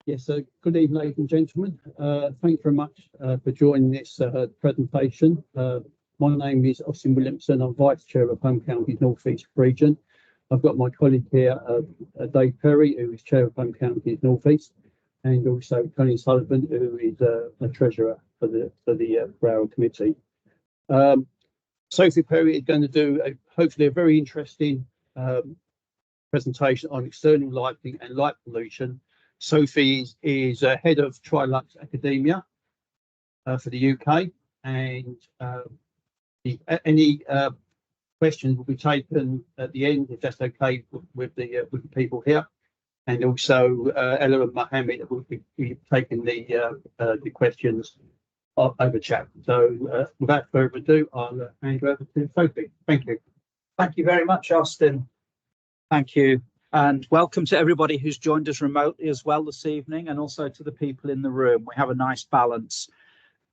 Yes, good evening, ladies and gentlemen. Thank you very much for joining this presentation. My name is Austin Williamson. I'm Vice Chair of Home Counties North East Region. I've got my colleague here, Dave Parry, who is Chair of Home Counties North East, and also Tony Sullivan, who is the Treasurer for our committee. Sophie Parry is going to do hopefully a very interesting presentation on external lighting and light pollution. Sophie is head of Trilux Akademie for the UK, and any questions will be taken at the end, if that's okay with the people here. And also Ella and Mohammed will be taking the questions over chat. So without further ado, I'll hand you over to Sophie. Thank you. Thank you very much, Austin. Thank you. And welcome to everybody who's joined us remotely as well this evening, and also to the people in the room. We have a nice balance.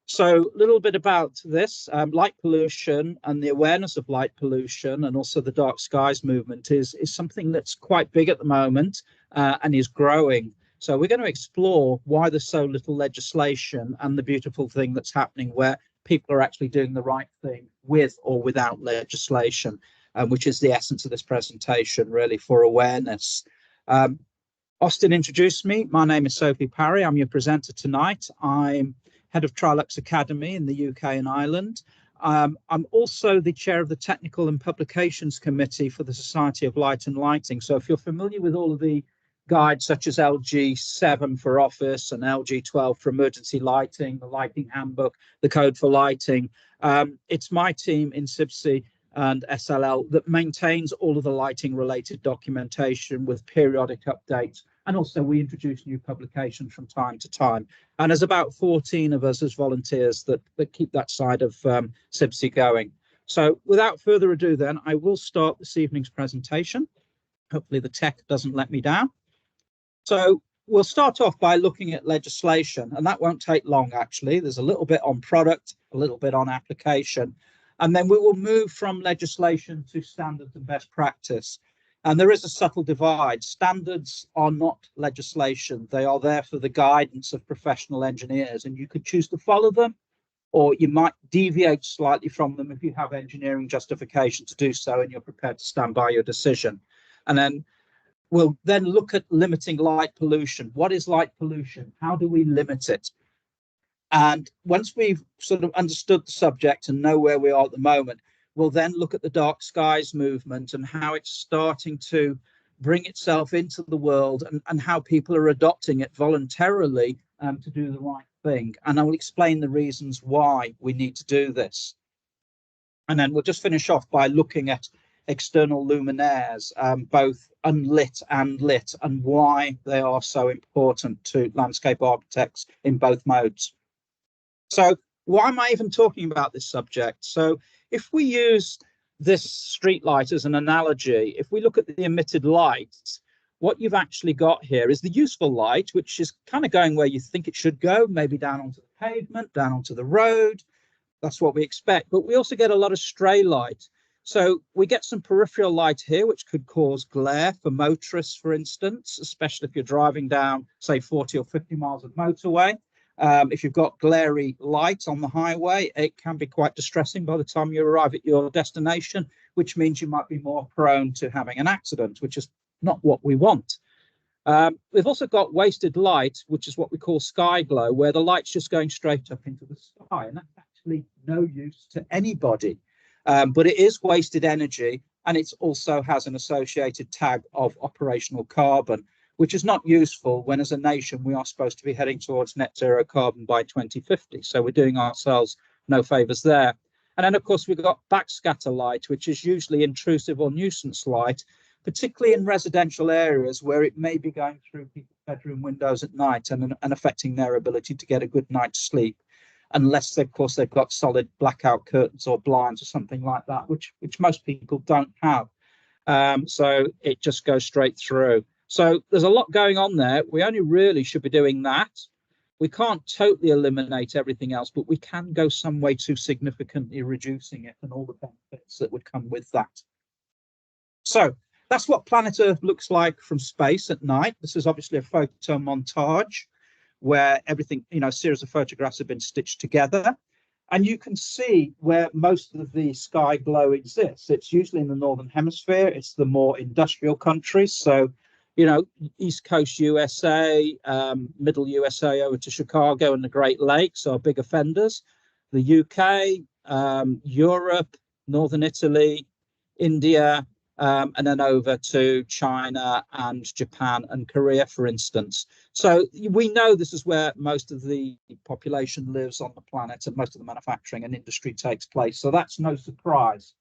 So a little bit about this, light pollution and the awareness of light pollution, and also the dark skies movement is something that's quite big at the moment and is growing. So we're going to explore why there's so little legislation and the beautiful thing that's happening where people are actually doing the right thing with or without legislation. Which is the essence of this presentation, really, for awareness. Austin introduced me. My name is Sophie Parry. I'm your presenter tonight. I'm head of Trilux Academy in the UK and Ireland. I'm also the chair of the Technical and Publications Committee for the Society of Light and Lighting. So if you're familiar with all of the guides such as LG 7 for office and LG 12 for emergency lighting, the lighting handbook, the code for lighting, it's my team in CIBSE and SLL that maintains all of the lighting related documentation with periodic updates, and also we introduce new publications from time to time, and there's about 14 of us as volunteers that keep that side of CIBSE going. So without further ado then, I will start this evening's presentation. Hopefully the tech doesn't let me down. So we'll start off by looking at legislation, and that won't take long actually. There's a little bit on product, a little bit on application, and then we will move from legislation to standards and best practice. And there is a subtle divide. Standards are not legislation. They are there for the guidance of professional engineers, and you could choose to follow them, or you might deviate slightly from them if you have engineering justification to do so and you're prepared to stand by your decision. And then we'll then look at limiting light pollution. What is light pollution? How do we limit it? And once we've sort of understood the subject and know where we are at the moment, we'll then look at the dark skies movement and how it's starting to bring itself into the world, and how people are adopting it voluntarily to do the right thing. And I will explain the reasons why we need to do this. And then we'll just finish off by looking at external luminaires, both unlit and lit, and why they are so important to landscape architects in both modes. So why am I even talking about this subject? So if we use this street light as an analogy, if we look at the emitted light, what you've actually got here is the useful light, which is kind of going where you think it should go, maybe down onto the pavement, down onto the road. That's what we expect. But we also get a lot of stray light. So we get some peripheral light here, which could cause glare for motorists, for instance, especially if you're driving down, say, 40 or 50 miles of motorway. If you've got glary light on the highway, it can be quite distressing by the time you arrive at your destination, which means you might be more prone to having an accident, which is not what we want. We've also got wasted light, which is what we call sky glow, where the light's just going straight up into the sky, and that's actually no use to anybody. But it is wasted energy, and it also has an associated tag of operational carbon, which is not useful when, as a nation, we are supposed to be heading towards net zero carbon by 2050. So we're doing ourselves no favors there. And then, of course, we've got backscatter light, which is usually intrusive or nuisance light, particularly in residential areas where it may be going through people's bedroom windows at night and affecting their ability to get a good night's sleep, unless, of course, they've got solid blackout curtains or blinds or something like that, which most people don't have. So it just goes straight through. So there's a lot going on there. We only really should be doing that. We can't totally eliminate everything else, but we can go some way to significantly reducing it and all the benefits that would come with that. So that's what planet Earth looks like from space at night. This is obviously a photo montage where everything, you know, a series of photographs have been stitched together. And you can see where most of the sky glow exists. It's usually in the Northern Hemisphere. It's the more industrial countries. So, you know, East Coast USA, Middle USA over to Chicago and the Great Lakes are big offenders. The UK, Europe, Northern Italy, India, and then over to China and Japan and Korea, for instance. So we know this is where most of the population lives on the planet and most of the manufacturing and industry takes place. So that's no surprise.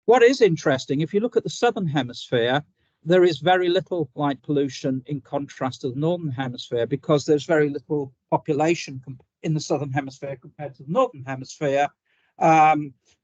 What is interesting, if you look at the Southern Hemisphere, there is very little light pollution in contrast to the Northern Hemisphere because there's very little population in the Southern Hemisphere compared to the Northern Hemisphere.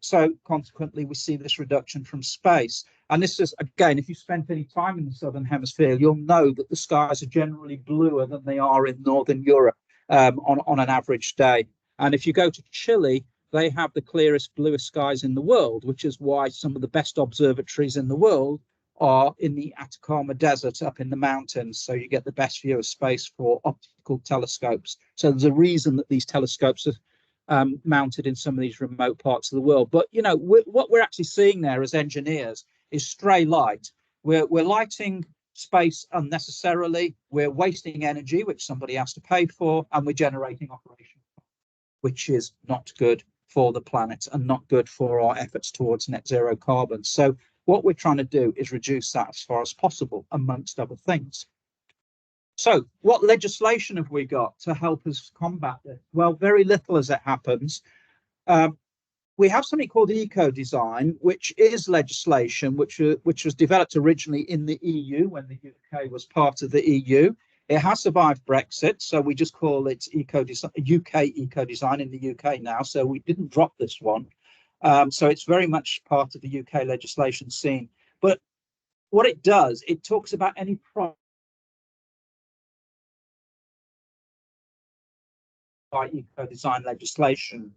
So consequently, we see this reduction from space. And this is, again, if you spent any time in the Southern Hemisphere, you'll know that the skies are generally bluer than they are in Northern Europe on an average day. And if you go to Chile, they have the clearest, bluest skies in the world, which is why some of the best observatories in the world are in the Atacama Desert up in the mountains. So you get the best view of space for optical telescopes. So there's a reason that these telescopes are mounted in some of these remote parts of the world. But, you know, what we're actually seeing there as engineers is stray light. We're lighting space unnecessarily. We're wasting energy, which somebody has to pay for, and we're generating operation, which is not good for the planet and not good for our efforts towards net zero carbon. So what we're trying to do is reduce that as far as possible, amongst other things. So what legislation have we got to help us combat this? Well, very little as it happens. We have something called eco-design, which is legislation which was developed originally in the EU when the UK was part of the EU. It has survived Brexit, so we just call it UK eco-design in the UK now, so we didn't drop this one. So it's very much part of the UK legislation scene. But what it does, it talks about any product by eco-design legislation.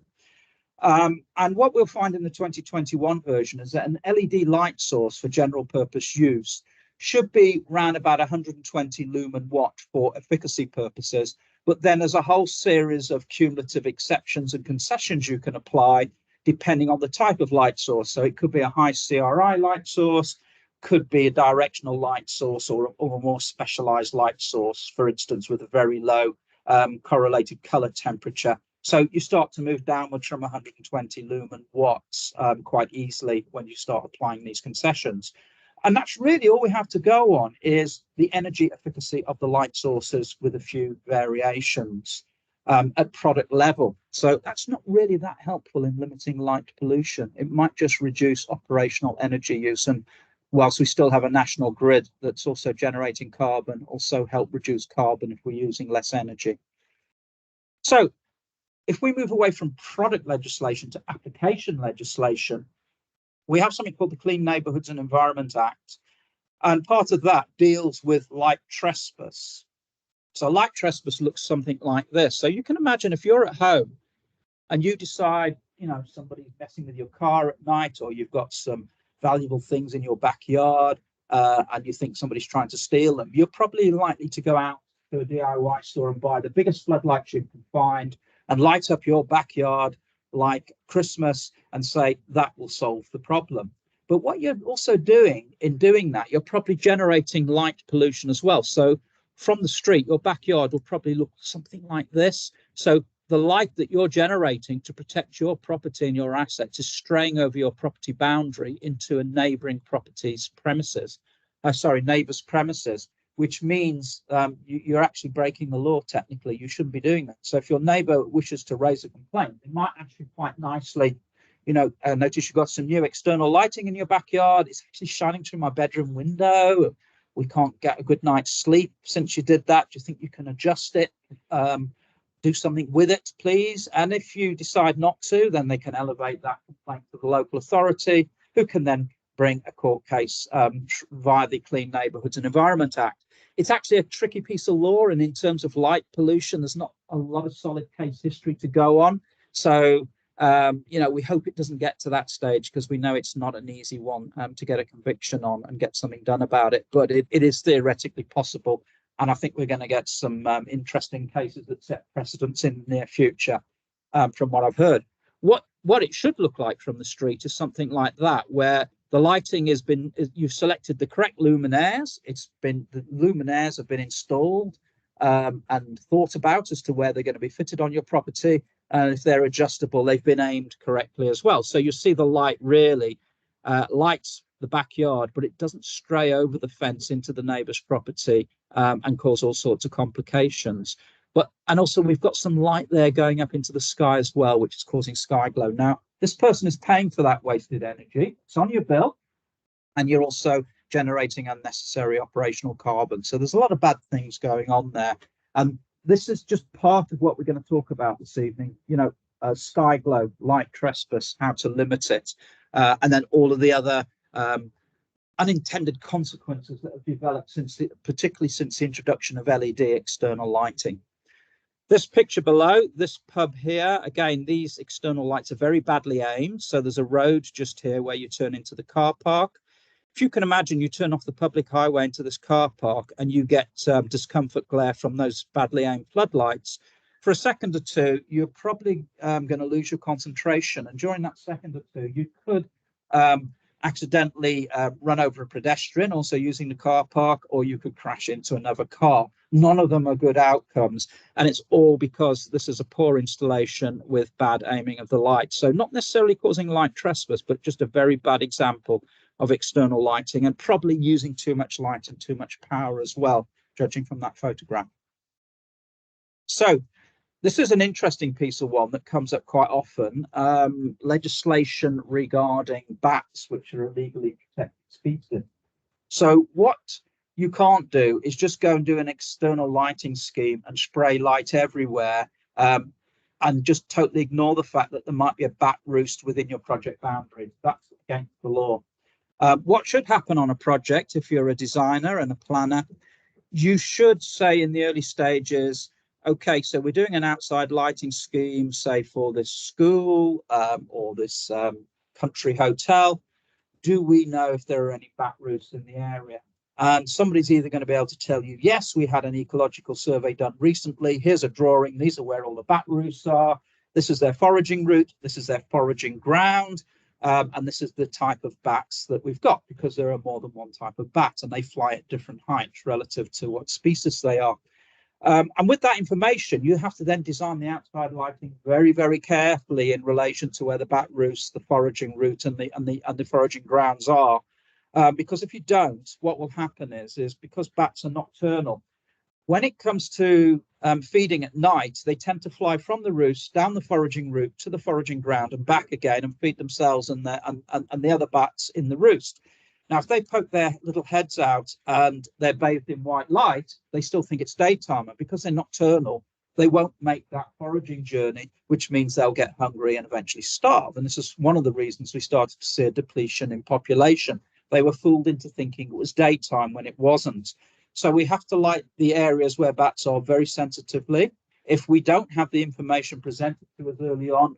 And what we'll find in the 2021 version is that an LED light source for general purpose use should be around about 120 lumen watt for efficacy purposes. But then there's a whole series of cumulative exceptions and concessions you can apply depending on the type of light source. So it could be a high CRI light source, could be a directional light source, or a more specialized light source, for instance, with a very low correlated color temperature. So you start to move downwards from 120 lumen watts quite easily when you start applying these concessions. And that's really all we have to go on is the energy efficacy of the light sources with a few variations at product level. So that's not really that helpful in limiting light pollution. It might just reduce operational energy use. And whilst we still have a national grid that's also generating carbon, also help reduce carbon if we're using less energy. So if we move away from product legislation to application legislation, we have something called the Clean Neighbourhoods and Environment Act. And part of that deals with light trespass. So light trespass looks something like this. So you can imagine if you're at home and you decide, you know, somebody's messing with your car at night, or you've got some valuable things in your backyard and you think somebody's trying to steal them, you're probably likely to go out to a DIY store and buy the biggest floodlights you can find and light up your backyard like Christmas and say that will solve the problem. But what you're also doing in doing that, you're probably generating light pollution as well. So from the street, your backyard will probably look something like this. So the light that you're generating to protect your property and your assets is straying over your property boundary into a neighbouring property's premises. Neighbour's premises, which means you're actually breaking the law technically. You shouldn't be doing that. So if your neighbour wishes to raise a complaint, it might actually quite nicely, you know, notice you've got some new external lighting in your backyard. It's actually shining through my bedroom window. We can't get a good night's sleep since you did that. Do you think you can adjust it? Do something with it, please. And if you decide not to, then they can elevate that complaint to the local authority, who can then bring a court case via the Clean Neighbourhoods and Environment Act. It's actually a tricky piece of law, and in terms of light pollution, there's not a lot of solid case history to go on. So You know, we hope it doesn't get to that stage because we know it's not an easy one to get a conviction on and get something done about it. But it is theoretically possible. And I think we're going to get some interesting cases that set precedents in the near future from what I've heard. What it should look like from the street is something like that, where the lighting has been, you've selected the correct luminaires. The luminaires have been installed and thought about as to where they're going to be fitted on your property. And if they're adjustable, they've been aimed correctly as well. So you see the light really lights the backyard, but it doesn't stray over the fence into the neighbour's property and cause all sorts of complications. And also we've got some light there going up into the sky as well, which is causing sky glow. Now, this person is paying for that wasted energy. It's on your bill, and you're also generating unnecessary operational carbon. So there's a lot of bad things going on there. And this is just part of what we're going to talk about this evening. You know, sky glow, light trespass, how to limit it, and then all of the other unintended consequences that have developed particularly since the introduction of LED external lighting. This picture below, this pub here, again, these external lights are very badly aimed. So there's a road just here where you turn into the car park. If you can imagine, you turn off the public highway into this car park and you get discomfort glare from those badly aimed floodlights. For a second or two, you're probably going to lose your concentration. And during that second or two, you could accidentally run over a pedestrian, also using the car park, or you could crash into another car. None of them are good outcomes. And it's all because this is a poor installation with bad aiming of the light. So not necessarily causing light trespass, but just a very bad example of external lighting, and probably using too much light and too much power as well, judging from that photograph. So this is an interesting piece of one that comes up quite often, legislation regarding bats, which are illegally protected species. So what you can't do is just go and do an external lighting scheme and spray light everywhere and just totally ignore the fact that there might be a bat roost within your project boundaries. That's against the law. What should happen on a project, if you're a designer and a planner, you should say in the early stages, okay, so we're doing an outside lighting scheme, say for this school or this country hotel. Do we know if there are any bat roosts in the area? And somebody's either going to be able to tell you, yes, we had an ecological survey done recently. Here's a drawing. These are where all the bat roosts are. This is their foraging route. This is their foraging ground. And this is the type of bats that we've got, because there are more than one type of bat and they fly at different heights relative to what species they are. And with that information, you have to then design the outside lighting very, very carefully in relation to where the bat roosts, the foraging route, and the foraging grounds are. Because if you don't, what will happen is because bats are nocturnal, when it comes to feeding at night, they tend to fly from the roost down the foraging route to the foraging ground and back again and feed themselves and the other bats in the roost. Now, if they poke their little heads out and they're bathed in white light, they still think it's daytime. And because they're nocturnal, they won't make that foraging journey, which means they'll get hungry and eventually starve. And this is one of the reasons we started to see a depletion in population. They were fooled into thinking it was daytime when it wasn't. So we have to light the areas where bats are very sensitively. If we don't have the information presented to us early on,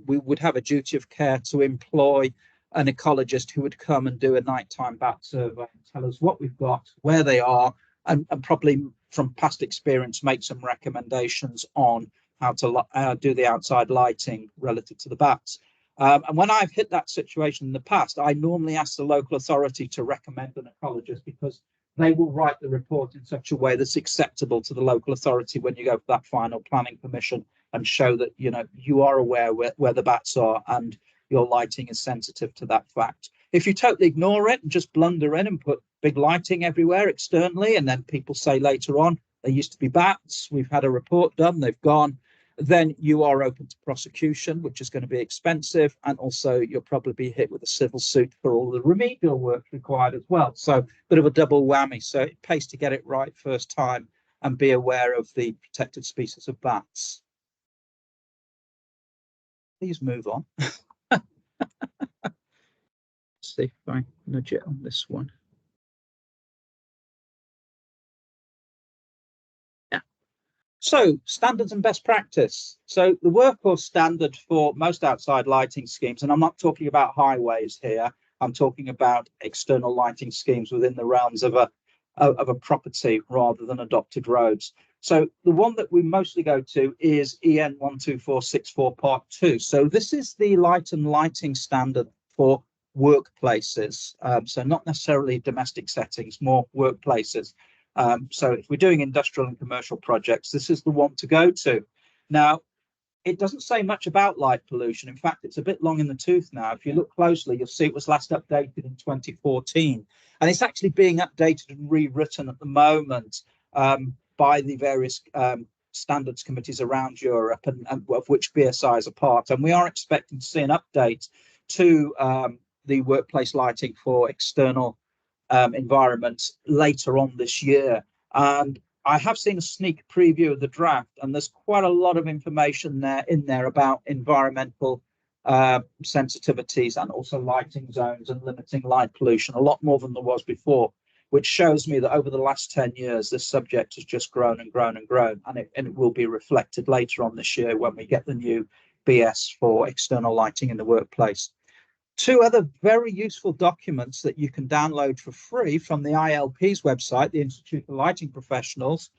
we would have a duty of care to employ an ecologist who would come and do a nighttime bat survey and tell us what we've got, where they are, and probably from past experience make some recommendations on how to do the outside lighting relative to the bats. And when I've hit that situation in the past, I normally ask the local authority to recommend an ecologist, because they will write the report in such a way that's acceptable to the local authority when you go for that final planning permission, and show that you are aware where the bats are and your lighting is sensitive to that fact. If you totally ignore it and just blunder in and put big lighting everywhere externally, and then people say later on, there used to be bats, we've had a report done, they've gone, then you are open to prosecution, which is going to be expensive. And also you'll probably be hit with a civil suit for all the remedial work required as well. So bit of a double whammy. So it pays to get it right first time and be aware of the protected species of bats. Please move on. See if I nudge it on this one. Yeah. So standards and best practice. So the workhorse standard for most outside lighting schemes, and I'm not talking about highways here, I'm talking about external lighting schemes within the realms of a property rather than adopted roads. So the one that we mostly go to is EN 12464 Part 2. So this is the light and lighting standard for workplaces. So not necessarily domestic settings, more workplaces. So if we're doing industrial and commercial projects, this is the one to go to. Now, it doesn't say much about light pollution. In fact, it's a bit long in the tooth now. If you look closely, you'll see it was last updated in 2014. And it's actually being updated and rewritten at the moment by the various standards committees around Europe, and of which BSI is a part. And we are expecting to see an update to the workplace lighting for external environments later on this year. And I have seen a sneak preview of the draft, and there's quite a lot of information in there about environmental sensitivities and also lighting zones and limiting light pollution, a lot more than there was before, which shows me that over the last 10 years, this subject has just grown and grown and grown, and it will be reflected later on this year when we get the new BS for external lighting in the workplace. Two other very useful documents that you can download for free from the ILP's website, the Institute of Lighting Professionals,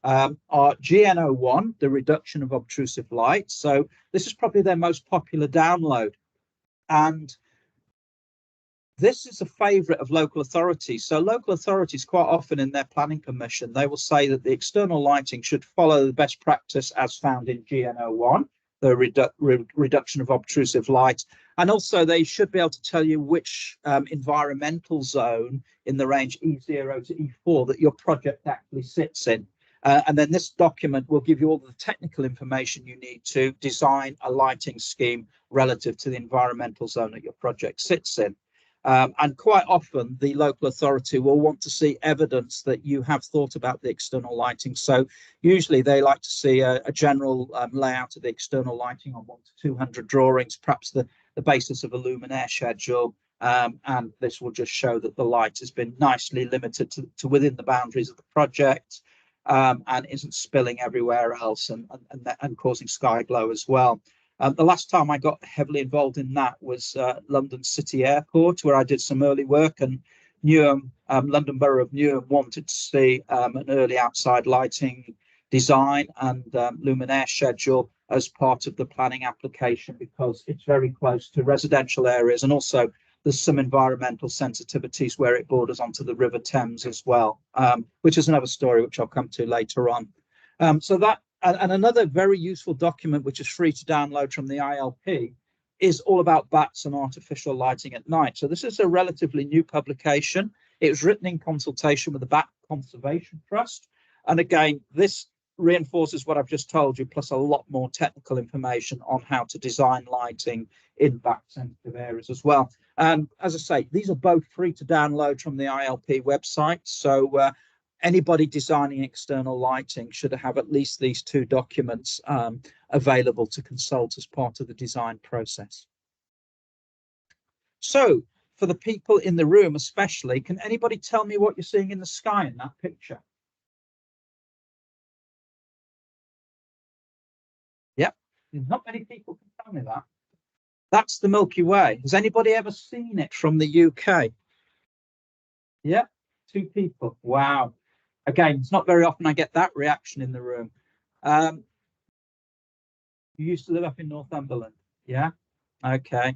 are GN01, the reduction of obtrusive light. So this is probably their most popular download. And this is a favorite of local authorities. So local authorities, quite often in their planning permission, they will say that the external lighting should follow the best practice as found in GN01, the reduction of obtrusive light. And also they should be able to tell you which environmental zone in the range E0 to E4 that your project actually sits in. And then this document will give you all the technical information you need to design a lighting scheme relative to the environmental zone that your project sits in. And quite often the local authority will want to see evidence that you have thought about the external lighting. So usually they like to see a general layout of the external lighting on 1 to 200 drawings, perhaps the basis of a luminaire schedule. And this will just show that the light has been nicely limited to within the boundaries of the project, and isn't spilling everywhere else and causing sky glow as well. The last time I got heavily involved in that was London City Airport, where I did some early work, and Newham, London Borough of Newham wanted to see an early outside lighting design and luminaire schedule as part of the planning application, because it's very close to residential areas, and also there's some environmental sensitivities where it borders onto the River Thames as well, which is another story which I'll come to later on. So that, and another very useful document which is free to download from the ILP is all about bats and artificial lighting at night. So this is a relatively new publication. It was written in consultation with the Bat Conservation Trust. And again, this reinforces what I've just told you, plus a lot more technical information on how to design lighting in bat sensitive areas as well. And as I say, these are both free to download from the ILP website. So anybody designing external lighting should have at least these two documents available to consult as part of the design process. So for the people in the room especially, can anybody tell me what you're seeing in the sky in that picture? Yep, not many people can tell me that. That's the Milky Way. Has anybody ever seen it from the UK? Yep, 2 people. Wow. Again, it's not very often I get that reaction in the room. You used to live up in Northumberland, yeah? Okay.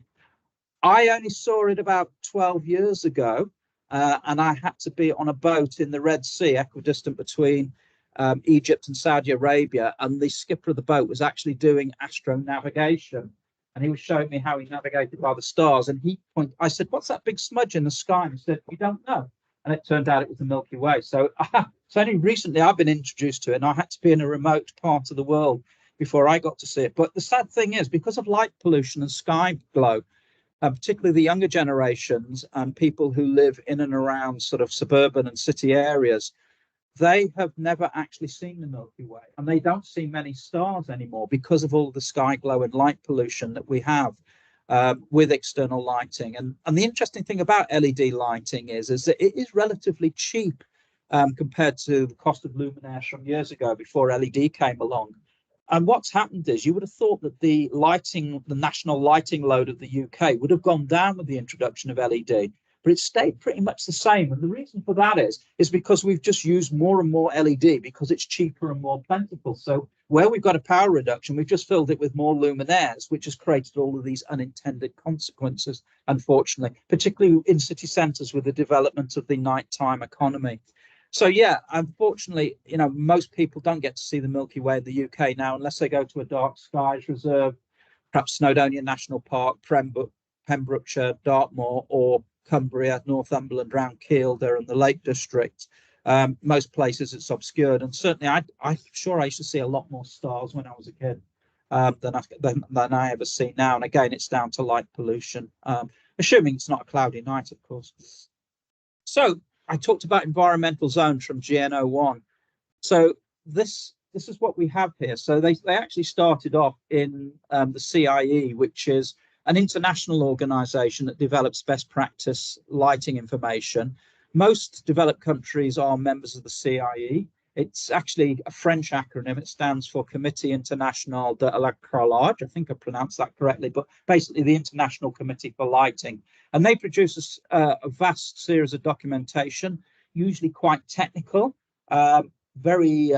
I only saw it about 12 years ago, and I had to be on a boat in the Red Sea, equidistant between Egypt and Saudi Arabia, and the skipper of the boat was actually doing astronavigation, and he was showing me how he navigated by the stars. And I said, "What's that big smudge in the sky?" And he said, "We don't know." And it turned out it was the Milky Way. So only recently I've been introduced to it, and I had to be in a remote part of the world before I got to see it. But the sad thing is, because of light pollution and sky glow, particularly the younger generations and people who live in and around sort of suburban and city areas, they have never actually seen the Milky Way, and they don't see many stars anymore because of all the sky glow and light pollution that we have with external lighting. And the interesting thing about LED lighting is that it is relatively cheap compared to the cost of luminaires from years ago before LED came along. And what's happened is you would have thought that the national lighting load of the UK would have gone down with the introduction of LED, but it stayed pretty much the same. And the reason for that is because we've just used more and more LED because it's cheaper and more plentiful. So where we've got a power reduction, we've just filled it with more luminaires, which has created all of these unintended consequences, unfortunately, particularly in city centres with the development of the nighttime economy. So yeah, unfortunately, most people don't get to see the Milky Way in the UK now unless they go to a dark skies reserve, perhaps Snowdonia National Park, Pembrokeshire, Dartmoor, or Cumbria, Northumberland, round Kielder and the Lake District. Most places it's obscured, and certainly I'm sure I used to see a lot more stars when I was a kid than I ever see now. And again, it's down to light pollution, assuming it's not a cloudy night, of course. So I talked about environmental zones from GN01. So this is what we have here. So they actually started off in the CIE, which is an international organization that develops best practice lighting information. Most developed countries are members of the CIE. It's actually a French acronym. It stands for Comité International de l'Éclairage. I think I pronounced that correctly, but basically the International Committee for Lighting. And they produce a vast series of documentation, usually quite technical, very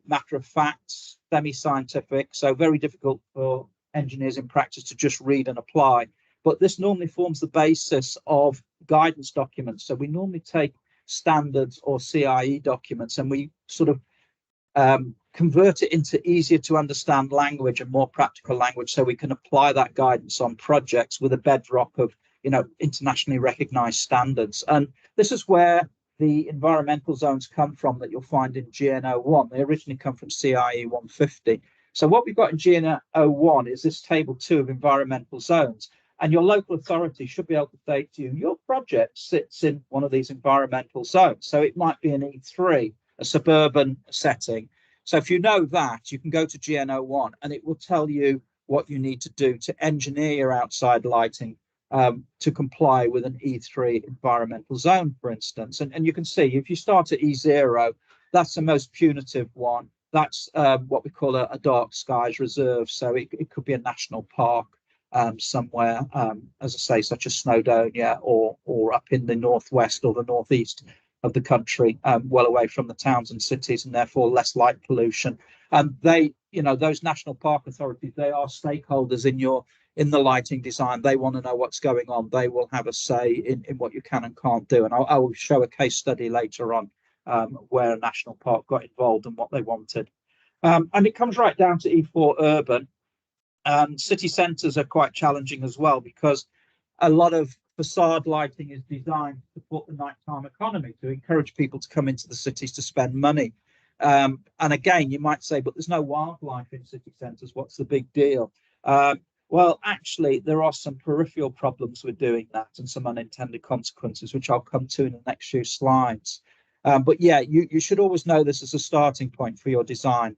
matter of fact, semi-scientific, so very difficult for engineers in practice to just read and apply. But this normally forms the basis of guidance documents. So we normally take standards or CIE documents and we sort of convert it into easier to understand language and more practical language so we can apply that guidance on projects with a bedrock of internationally recognized standards. And this is where the environmental zones come from that you'll find in GN01. They originally come from CIE 150. So what we've got in GN01 is this table 2 of environmental zones. And your local authority should be able to say to you, your project sits in one of these environmental zones. So it might be an E3, a suburban setting. So if you know that, you can go to GN01 and it will tell you what you need to do to engineer your outside lighting to comply with an E3 environmental zone, for instance. And you can see if you start at E0, that's the most punitive one. That's what we call a dark skies reserve. So it could be a national park. Somewhere, as I say, such as Snowdonia or up in the northwest or the northeast of the country, well away from the towns and cities, and therefore less light pollution. And they, those national park authorities, they are stakeholders in the lighting design. They want to know what's going on. They will have a say in what you can and can't do. And I will show a case study later on where a national park got involved and what they wanted. And it comes right down to E4 urban. City centres are quite challenging as well because a lot of facade lighting is designed to support the nighttime economy, to encourage people to come into the cities to spend money. And again, you might say, but there's no wildlife in city centres. What's the big deal? Well, actually, there are some peripheral problems with doing that and some unintended consequences, which I'll come to in the next few slides. But yeah, you should always know this as a starting point for your design.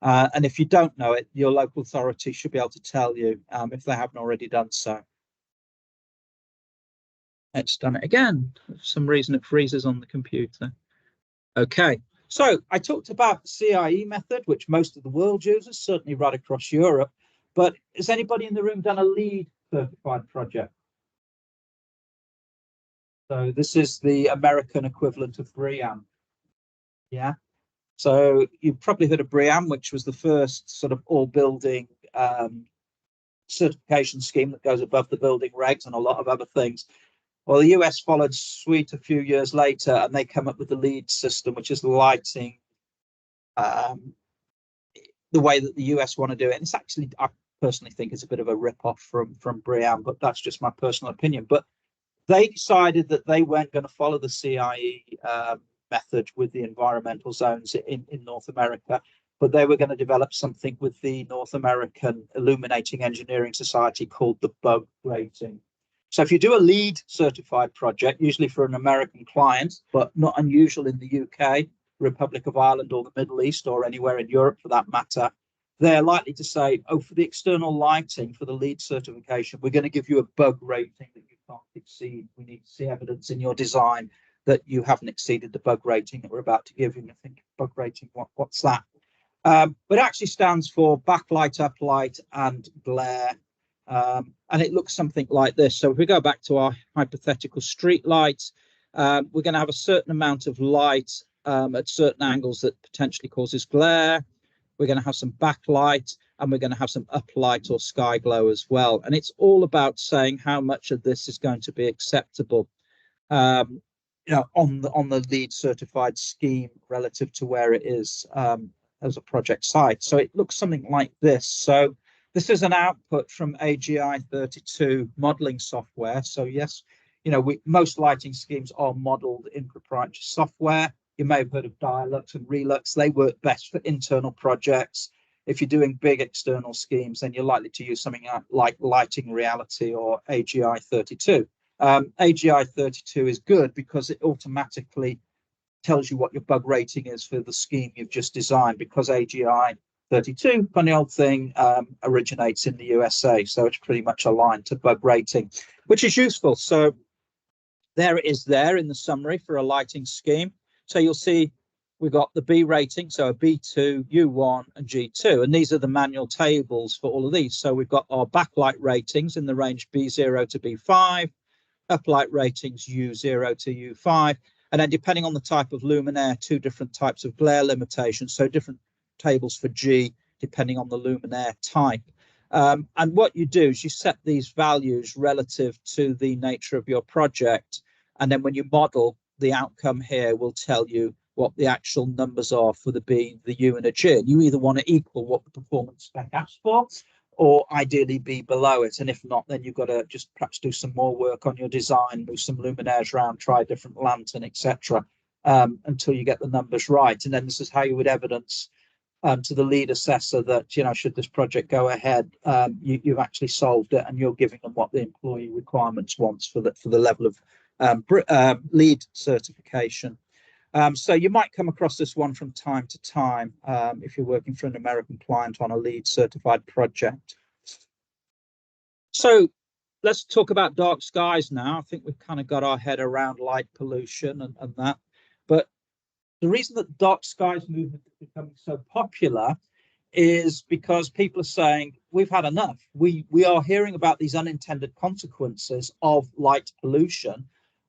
And if you don't know it, your local authority should be able to tell you if they haven't already done so. It's done it again. For some reason, it freezes on the computer. Okay, so I talked about the CIE method, which most of the world uses, certainly right across Europe. But has anybody in the room done a LEED certified project? So this is the American equivalent of BREEAM. Yeah. So you've probably heard of BREEAM, which was the first sort of all building certification scheme that goes above the building regs and a lot of other things. Well, the US followed suit a few years later, and they come up with the LEED system, which is lighting the way that the US want to do it. And it's actually, I personally think it's a bit of a rip-off from BREEAM, but that's just my personal opinion. But they decided that they weren't going to follow the CIE method with the environmental zones in North America, but they were going to develop something with the North American Illuminating Engineering Society called the bug rating. So if you do a LEED certified project, usually for an American client, but not unusual in the UK, Republic of Ireland, or the Middle East, or anywhere in Europe for that matter, they're likely to say, oh, for the external lighting, for the LEED certification, we're going to give you a bug rating that you can't exceed. We need to see evidence in your design that you haven't exceeded the bug rating that we're about to give you. And I think bug rating, what's that? But it actually stands for backlight, uplight, and glare. And it looks something like this. So if we go back to our hypothetical street lights, we're going to have a certain amount of light at certain angles that potentially causes glare. We're going to have some backlight, and we're going to have some uplight or sky glow as well. And it's all about saying how much of this is going to be acceptable, on the LEED certified scheme relative to where it is as a project site. So it looks something like this. So this is an output from AGI 32 modeling software. So yes, most lighting schemes are modeled in proprietary software. You may have heard of Trilux and Relux. They work best for internal projects. If you're doing big external schemes, then you're likely to use something like Lighting Reality or AGI 32. AGI 32 is good because it automatically tells you what your bug rating is for the scheme you've just designed, because AGI 32, funny old thing, originates in the USA. So it's pretty much aligned to bug rating, which is useful. So there it is there in the summary for a lighting scheme. So you'll see we've got the B rating, so a B2, U1, and G2. And these are the manual tables for all of these. So we've got our backlight ratings in the range B0 to B5, uplight ratings U0 to U5. And then depending on the type of luminaire, 2 different types of glare limitations. So different tables for G, depending on the luminaire type. And what you do is you set these values relative to the nature of your project. And then when you model, the outcome here will tell you what the actual numbers are for the B, the U, and a G. And you either want to equal what the performance spec asks for, or ideally be below it. And if not, then you've got to just perhaps do some more work on your design, move some luminaires around, try a different lantern, etc., until you get the numbers right. And then this is how you would evidence to the lead assessor that, should this project go ahead, you've actually solved it, and you're giving them what the employee requirements wants for the level of LEED certification. So you might come across this one from time to time if you're working for an American client on a LEED certified project. So let's talk about dark skies now. I think we've kind of got our head around light pollution and that. But the reason that dark skies movement is becoming so popular is because people are saying we've had enough. We are hearing about these unintended consequences of light pollution.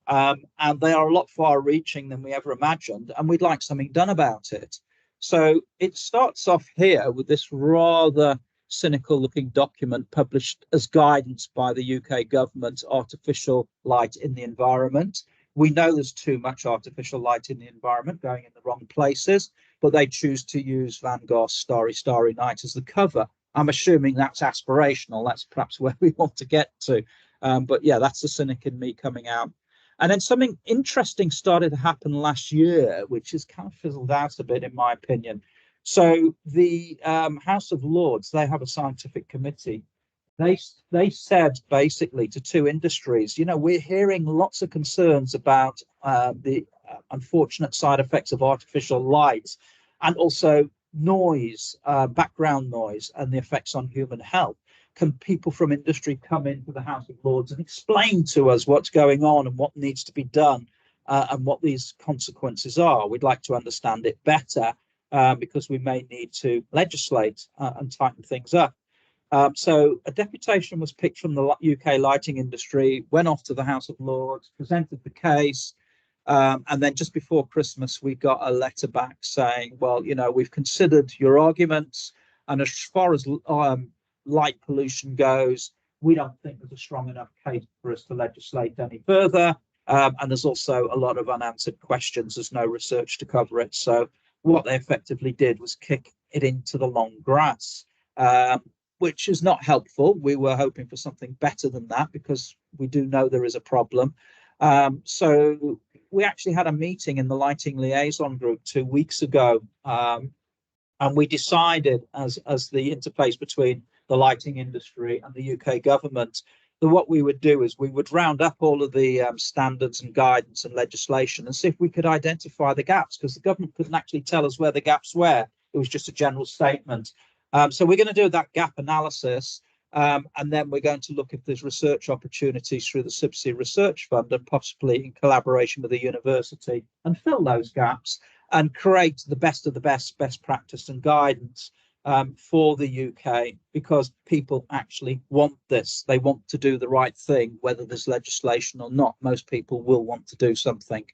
And they are a lot far reaching than we ever imagined, and we'd like something done about it. So it starts off here with this rather cynical looking document published as guidance by the UK government, Artificial Light in the Environment. We know there's too much artificial light in the environment going in the wrong places, but they choose to use Van Gogh's Starry, Starry Night as the cover. I'm assuming that's aspirational. That's perhaps where we want to get to. But yeah, that's the cynic in me coming out. And then something interesting started to happen last year, which has kind of fizzled out a bit, in my opinion. So the House of Lords, they have a scientific committee. They said basically to 2 industries, we're hearing lots of concerns about the unfortunate side effects of artificial light, and also noise, background noise, and the effects on human health. Can people from industry come into the House of Lords and explain to us what's going on and what needs to be done and what these consequences are? We'd like to understand it better because we may need to legislate and tighten things up. So a deputation was picked from the UK lighting industry, went off to the House of Lords, presented the case, and then just before Christmas, we got a letter back saying, well, we've considered your arguments, and as far as light pollution goes, we don't think there's a strong enough case for us to legislate any further. And there's also a lot of unanswered questions. There's no research to cover it. So what they effectively did was kick it into the long grass, which is not helpful. We were hoping for something better than that because we do know there is a problem. So we actually had a meeting in the lighting liaison group 2 weeks ago. And we decided as the interface between the lighting industry and the UK government that what we would do is we would round up all of the standards and guidance and legislation and see if we could identify the gaps, because the government couldn't actually tell us where the gaps were. It was just a general statement. So we're going to do that gap analysis. And then we're going to look if there's research opportunities through the CIBSE Research Fund and possibly in collaboration with the university and fill those gaps and create the best of the best practice and guidance for the UK, because people actually want this. They want to do the right thing, whether there's legislation or not. Most people will want to do something.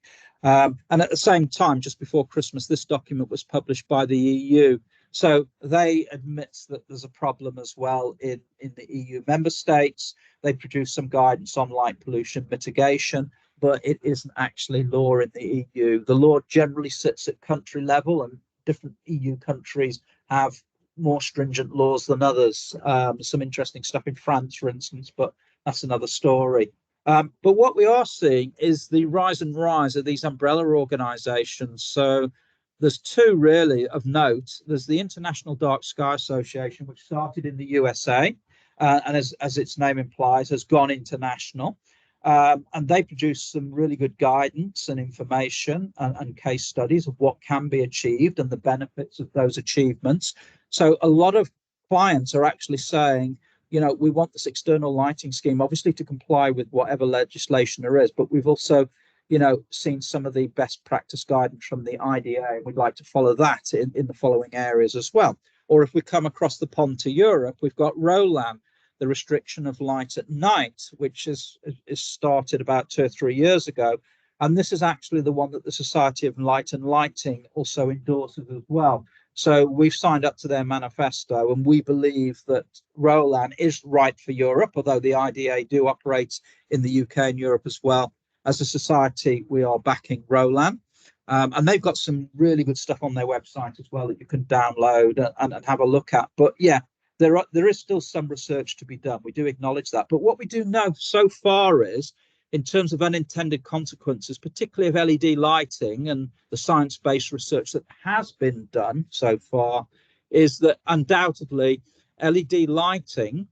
And at the same time, just before Christmas, this document was published by the EU. So they admit that there's a problem as well in the EU member states. They produce some guidance on light pollution mitigation, but it isn't actually law in the EU. The law generally sits at country level, and different EU countries have more stringent laws than others. Some interesting stuff in France, for instance, but that's another story. But what we are seeing is the rise of these umbrella organizations. So there's two really of note. There's the International Dark Sky Association, which started in the USA, and as its name implies, has gone international. And they produce some really good guidance and information and case studies of what can be achieved and the benefits of those achievements. So a lot of clients are actually saying, you know, we want this external lighting scheme, obviously to comply with whatever legislation there is, but we've also, you know, seen some of the best practice guidance from the IDA. We'd like to follow that in the following areas as well. Or if we come across the pond to Europe, we've got ROLAN, the restriction of light at night, which is started about 2 or 3 years ago. And this is actually the one that the Society of Light and Lighting also endorses as well. So we've signed up to their manifesto, and we believe that ROLAN is right for Europe, although the IDA do operate in the UK and Europe as well. As a society, we are backing ROLAN. And they've got some really good stuff on their website as well that you can download and have a look at. But yeah, there is still some research to be done. We do acknowledge that. But what we do know so far is, in terms of unintended consequences, particularly of LED lighting and the science-based research that has been done so far, is that undoubtedly LED lighting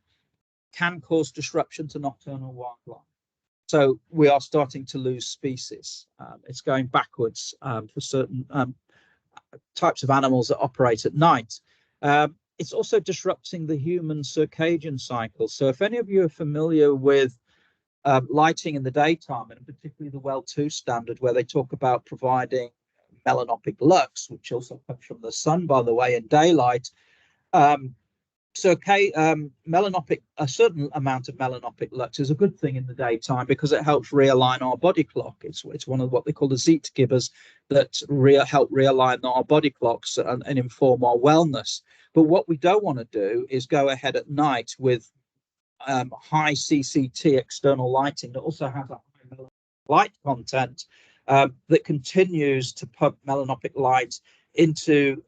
can cause disruption to nocturnal wildlife. So we are starting to lose species. It's going backwards for certain types of animals that operate at night. It's also disrupting the human circadian cycle. So if any of you are familiar with lighting in the daytime, and particularly the WELL 2 standard, where they talk about providing melanopic lux, which also comes from the sun, by the way, in daylight. Melanopic, a certain amount of melanopic lux is a good thing in the daytime because it helps realign our body clock. It's one of what they call the Zeitgebers that help realign our body clocks and inform our wellness. But what we don't want to do is go ahead at night with high CCT external lighting that also has a high light content that continues to pump melanopic light into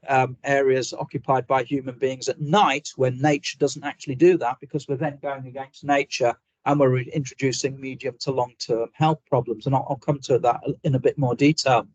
areas occupied by human beings at night, when nature doesn't actually do that, because we're then going against nature and we're introducing medium to long-term health problems. And I'll come to that in a bit more detail.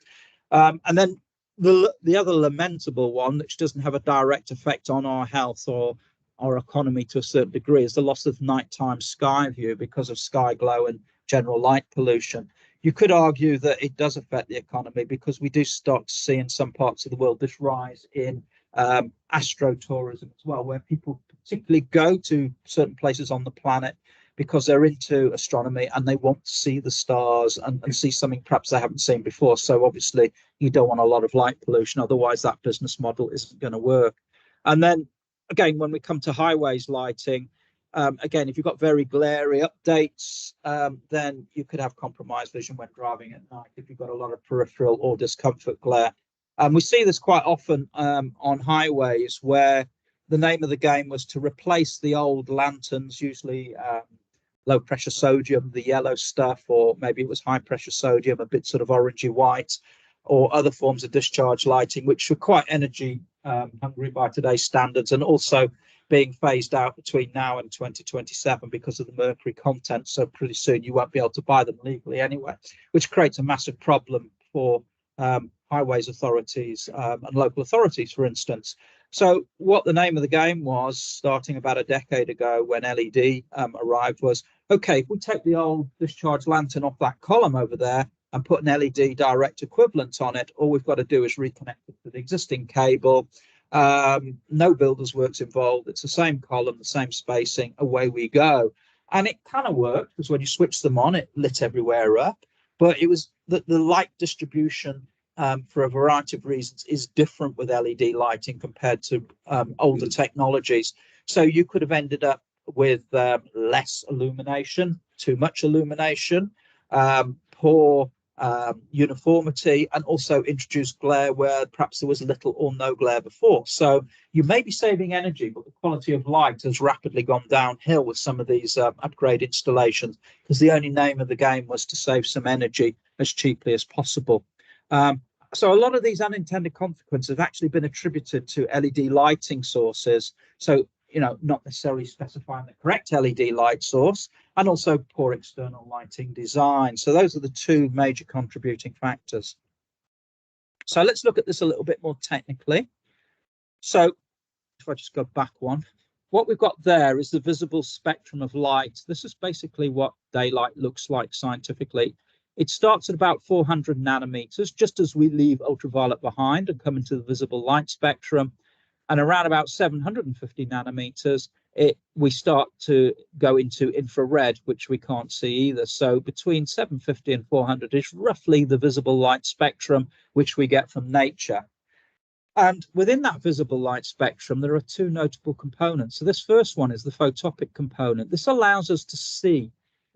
And then the other lamentable one, which doesn't have a direct effect on our health or our economy to a certain degree, is the loss of nighttime sky view because of sky glow and general light pollution. You could argue that it does affect the economy, because we do start to see in some parts of the world this rise in astrotourism as well, where people particularly go to certain places on the planet because they're into astronomy and they want to see the stars and see something perhaps they haven't seen before. So obviously you don't want a lot of light pollution, otherwise that business model isn't going to work. And then again, when we come to highways lighting, again, if you've got very glary updates, then you could have compromised vision when driving at night if you've got a lot of peripheral or discomfort glare. And we see this quite often on highways, where the name of the game was to replace the old lanterns, usually low pressure sodium, the yellow stuff, or maybe it was high pressure sodium, a bit sort of orangey white, or other forms of discharge lighting, which were quite energy hungry by today's standards, and also being phased out between now and 2027 because of the mercury content. So pretty soon you won't be able to buy them legally anyway, which creates a massive problem for highways authorities and local authorities, for instance. So what the name of the game was, starting about a decade ago when LED arrived, was, okay, if we take the old discharge lantern off that column over there and put an LED direct equivalent on it, all we've got to do is reconnect it to the existing cable, No builder's works involved. It's the same column, the same spacing, away we go. And it kind of worked, because when you switch them on, it lit everywhere up. But it was the light distribution, for a variety of reasons, is different with LED lighting compared to older technologies. So you could have ended up with less illumination, too much illumination, poor uniformity, and also introduced glare where perhaps there was little or no glare before. So you may be saving energy, but the quality of light has rapidly gone downhill with some of these upgrade installations, because the only name of the game was to save some energy as cheaply as possible. So a lot of these unintended consequences have actually been attributed to LED lighting sources. So, you know, not necessarily specifying the correct LED light source, and also poor external lighting design. So those are the two major contributing factors. So let's look at this a little bit more technically. So if I just go back one, what we've got there is the visible spectrum of light. This is basically what daylight looks like scientifically. It starts at about 400 nanometers, just as we leave ultraviolet behind and come into the visible light spectrum. And around about 750 nanometers, we start to go into infrared, which we can't see either. So between 750 and 400 is roughly the visible light spectrum, which we get from nature. And within that visible light spectrum, there are two notable components. So this first one is the photopic component. This allows us to see,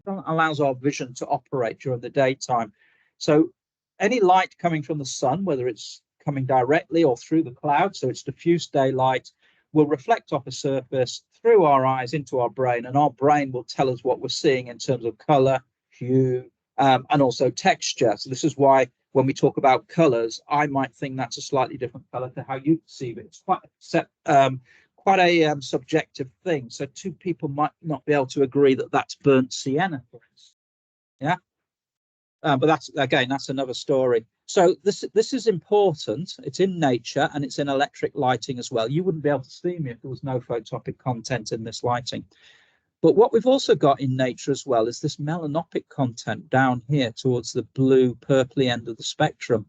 allows our vision to operate during the daytime. So any light coming from the sun, whether it's coming directly or through the cloud, so it's diffuse daylight, will reflect off a surface through our eyes into our brain, and our brain will tell us what we're seeing in terms of color, hue, and also texture. So this is why when we talk about colors, I might think that's a slightly different color to how you perceive it. It's quite a subjective thing. So two people might not be able to agree that that's burnt sienna, for instance. Yeah. But that's another story. So this is important. It's in nature, and it's in electric lighting as well. You wouldn't be able to see me if there was no photopic content in this lighting. But what we've also got in nature as well is this melanopic content down here towards the blue purpley end of the spectrum.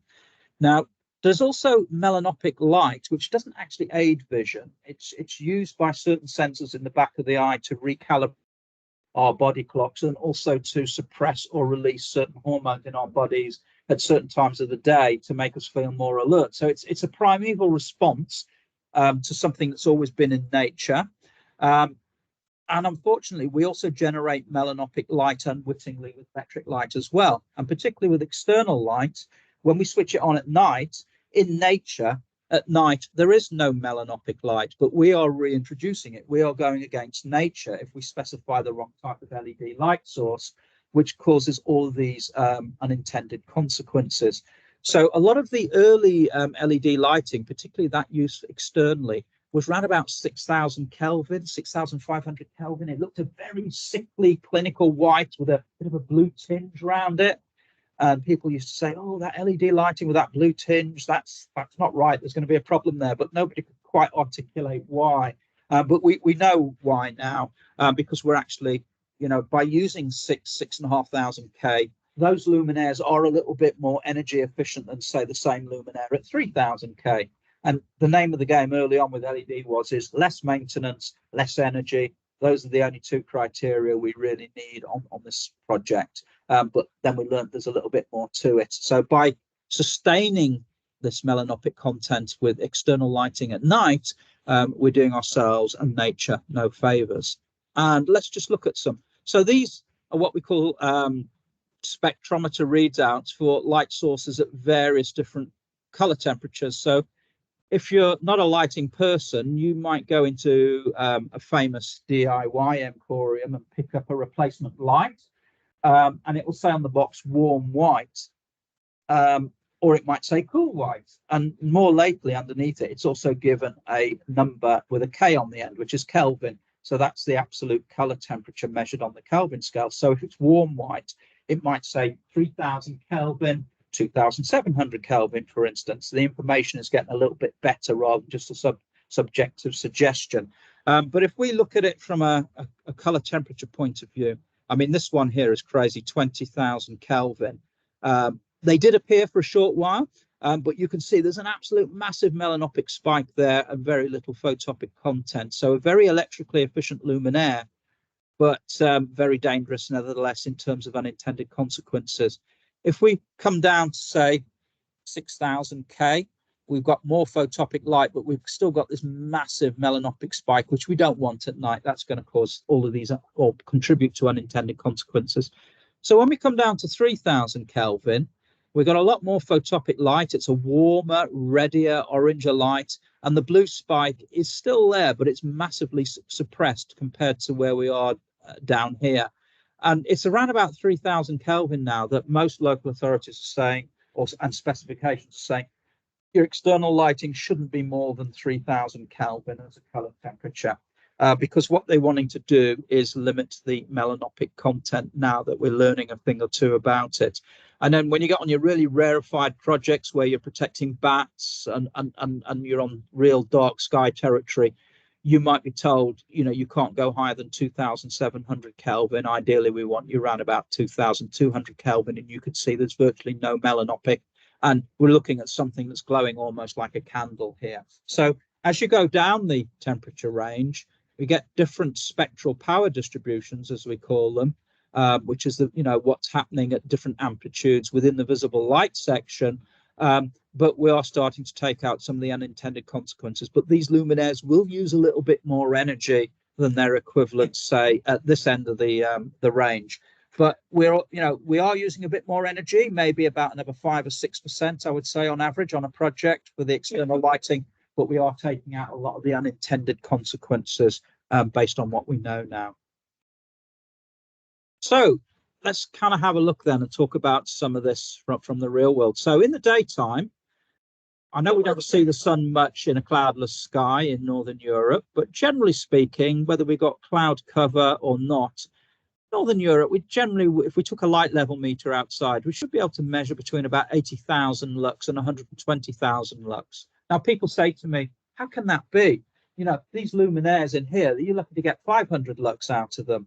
Now, there's also melanopic light, which doesn't actually aid vision. It's used by certain sensors in the back of the eye to recalibrate our body clocks, and also to suppress or release certain hormones in our bodies at certain times of the day to make us feel more alert. So it's a primeval response to something that's always been in nature. And unfortunately, we also generate melanopic light unwittingly with electric light as well. And particularly with external light, when we switch it on at night, in nature, at night, there is no melanopic light, but we are reintroducing it. We are going against nature if we specify the wrong type of LED light source, which causes all of these unintended consequences. So a lot of the early LED lighting, particularly that used externally, was around about 6,000 Kelvin, 6,500 Kelvin. It looked a very sickly clinical white with a bit of a blue tinge around it. And people used to say, oh, that LED lighting with that blue tinge, that's not right. There's going to be a problem there. But nobody could quite articulate why. But we know why now, because we're actually, you know, by using 6,500 K, those luminaires are a little bit more energy efficient than, say, the same luminaire at 3,000 K. And the name of the game early on with LED is less maintenance, less energy. Those are the only two criteria we really need on this project. But then we learned there's a little bit more to it. So by sustaining this melanopic content with external lighting at night, we're doing ourselves and nature no favors. And let's just look at some. So these are what we call spectrometer readouts for light sources at various different color temperatures. So if you're not a lighting person, you might go into a famous DIY emporium and pick up a replacement light. And it will say on the box warm white, or it might say cool white. And more lately underneath it, it's also given a number with a K on the end, which is Kelvin. So that's the absolute color temperature measured on the Kelvin scale. So if it's warm white, it might say 3,000 Kelvin, 2,700 Kelvin, for instance. The information is getting a little bit better rather than just a subjective suggestion. But if we look at it from a color temperature point of view, I mean, this one here is crazy, 20,000 Kelvin. They did appear for a short while, But you can see there's an absolute massive melanopic spike there and very little photopic content. So a very electrically efficient luminaire, but very dangerous nevertheless in terms of unintended consequences. If we come down to say 6000 K, we've got more photopic light, but we've still got this massive melanopic spike, which we don't want at night. That's going to cause all of these or contribute to unintended consequences. So when we come down to 3000 Kelvin, we've got a lot more photopic light. It's a warmer, reddier, oranger light, and the blue spike is still there, but it's massively suppressed compared to where we are down here. And it's around about 3000 Kelvin now that most local authorities are saying, and specifications are saying, your external lighting shouldn't be more than 3000 Kelvin as a color temperature, because what they're wanting to do is limit the melanopic content now that we're learning a thing or two about it. And then when you get on your really rarefied projects where you're protecting bats and you're on real dark sky territory, you might be told, you know, you can't go higher than 2700 Kelvin. Ideally, we want you around about 2200 Kelvin, and you could see there's virtually no melanopic. And we're looking at something that's glowing almost like a candle here. So as you go down the temperature range, we get different spectral power distributions, as we call them, which is the, you know, what's happening at different amplitudes within the visible light section. But we are starting to take out some of the unintended consequences. But these luminaires will use a little bit more energy than their equivalents, say, at this end of the range. But we are using a bit more energy, maybe about another 5 or 6%, I would say, on average on a project with the external lighting. But we are taking out a lot of the unintended consequences based on what we know now. So let's kind of have a look then and talk about some of this from the real world. So in the daytime, I know we don't see the sun much in a cloudless sky in Northern Europe, but generally speaking, whether we got cloud cover or not, Northern Europe, we generally, if we took a light level meter outside, we should be able to measure between about 80,000 lux and 120,000 lux. Now, people say to me, how can that be? You know, these luminaires in here, you're lucky to get 500 lux out of them.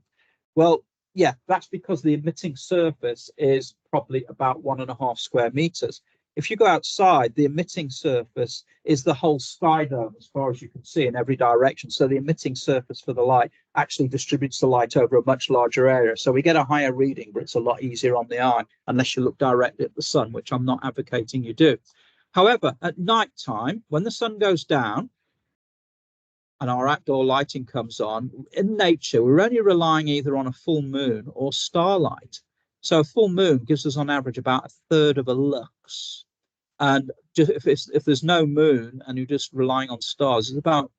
Well, yeah, that's because the emitting surface is probably about 1.5 square meters. If you go outside, the emitting surface is the whole sky dome as far as you can see in every direction. So the emitting surface for the light actually distributes the light over a much larger area. So we get a higher reading, but it's a lot easier on the eye unless you look directly at the sun, which I'm not advocating you do. However, at night time, when the sun goes down and our outdoor lighting comes on, in nature, we're only relying either on a full moon or starlight. So a full moon gives us on average about 1/3 of a lux. And just if there's no moon and you're just relying on stars, it's about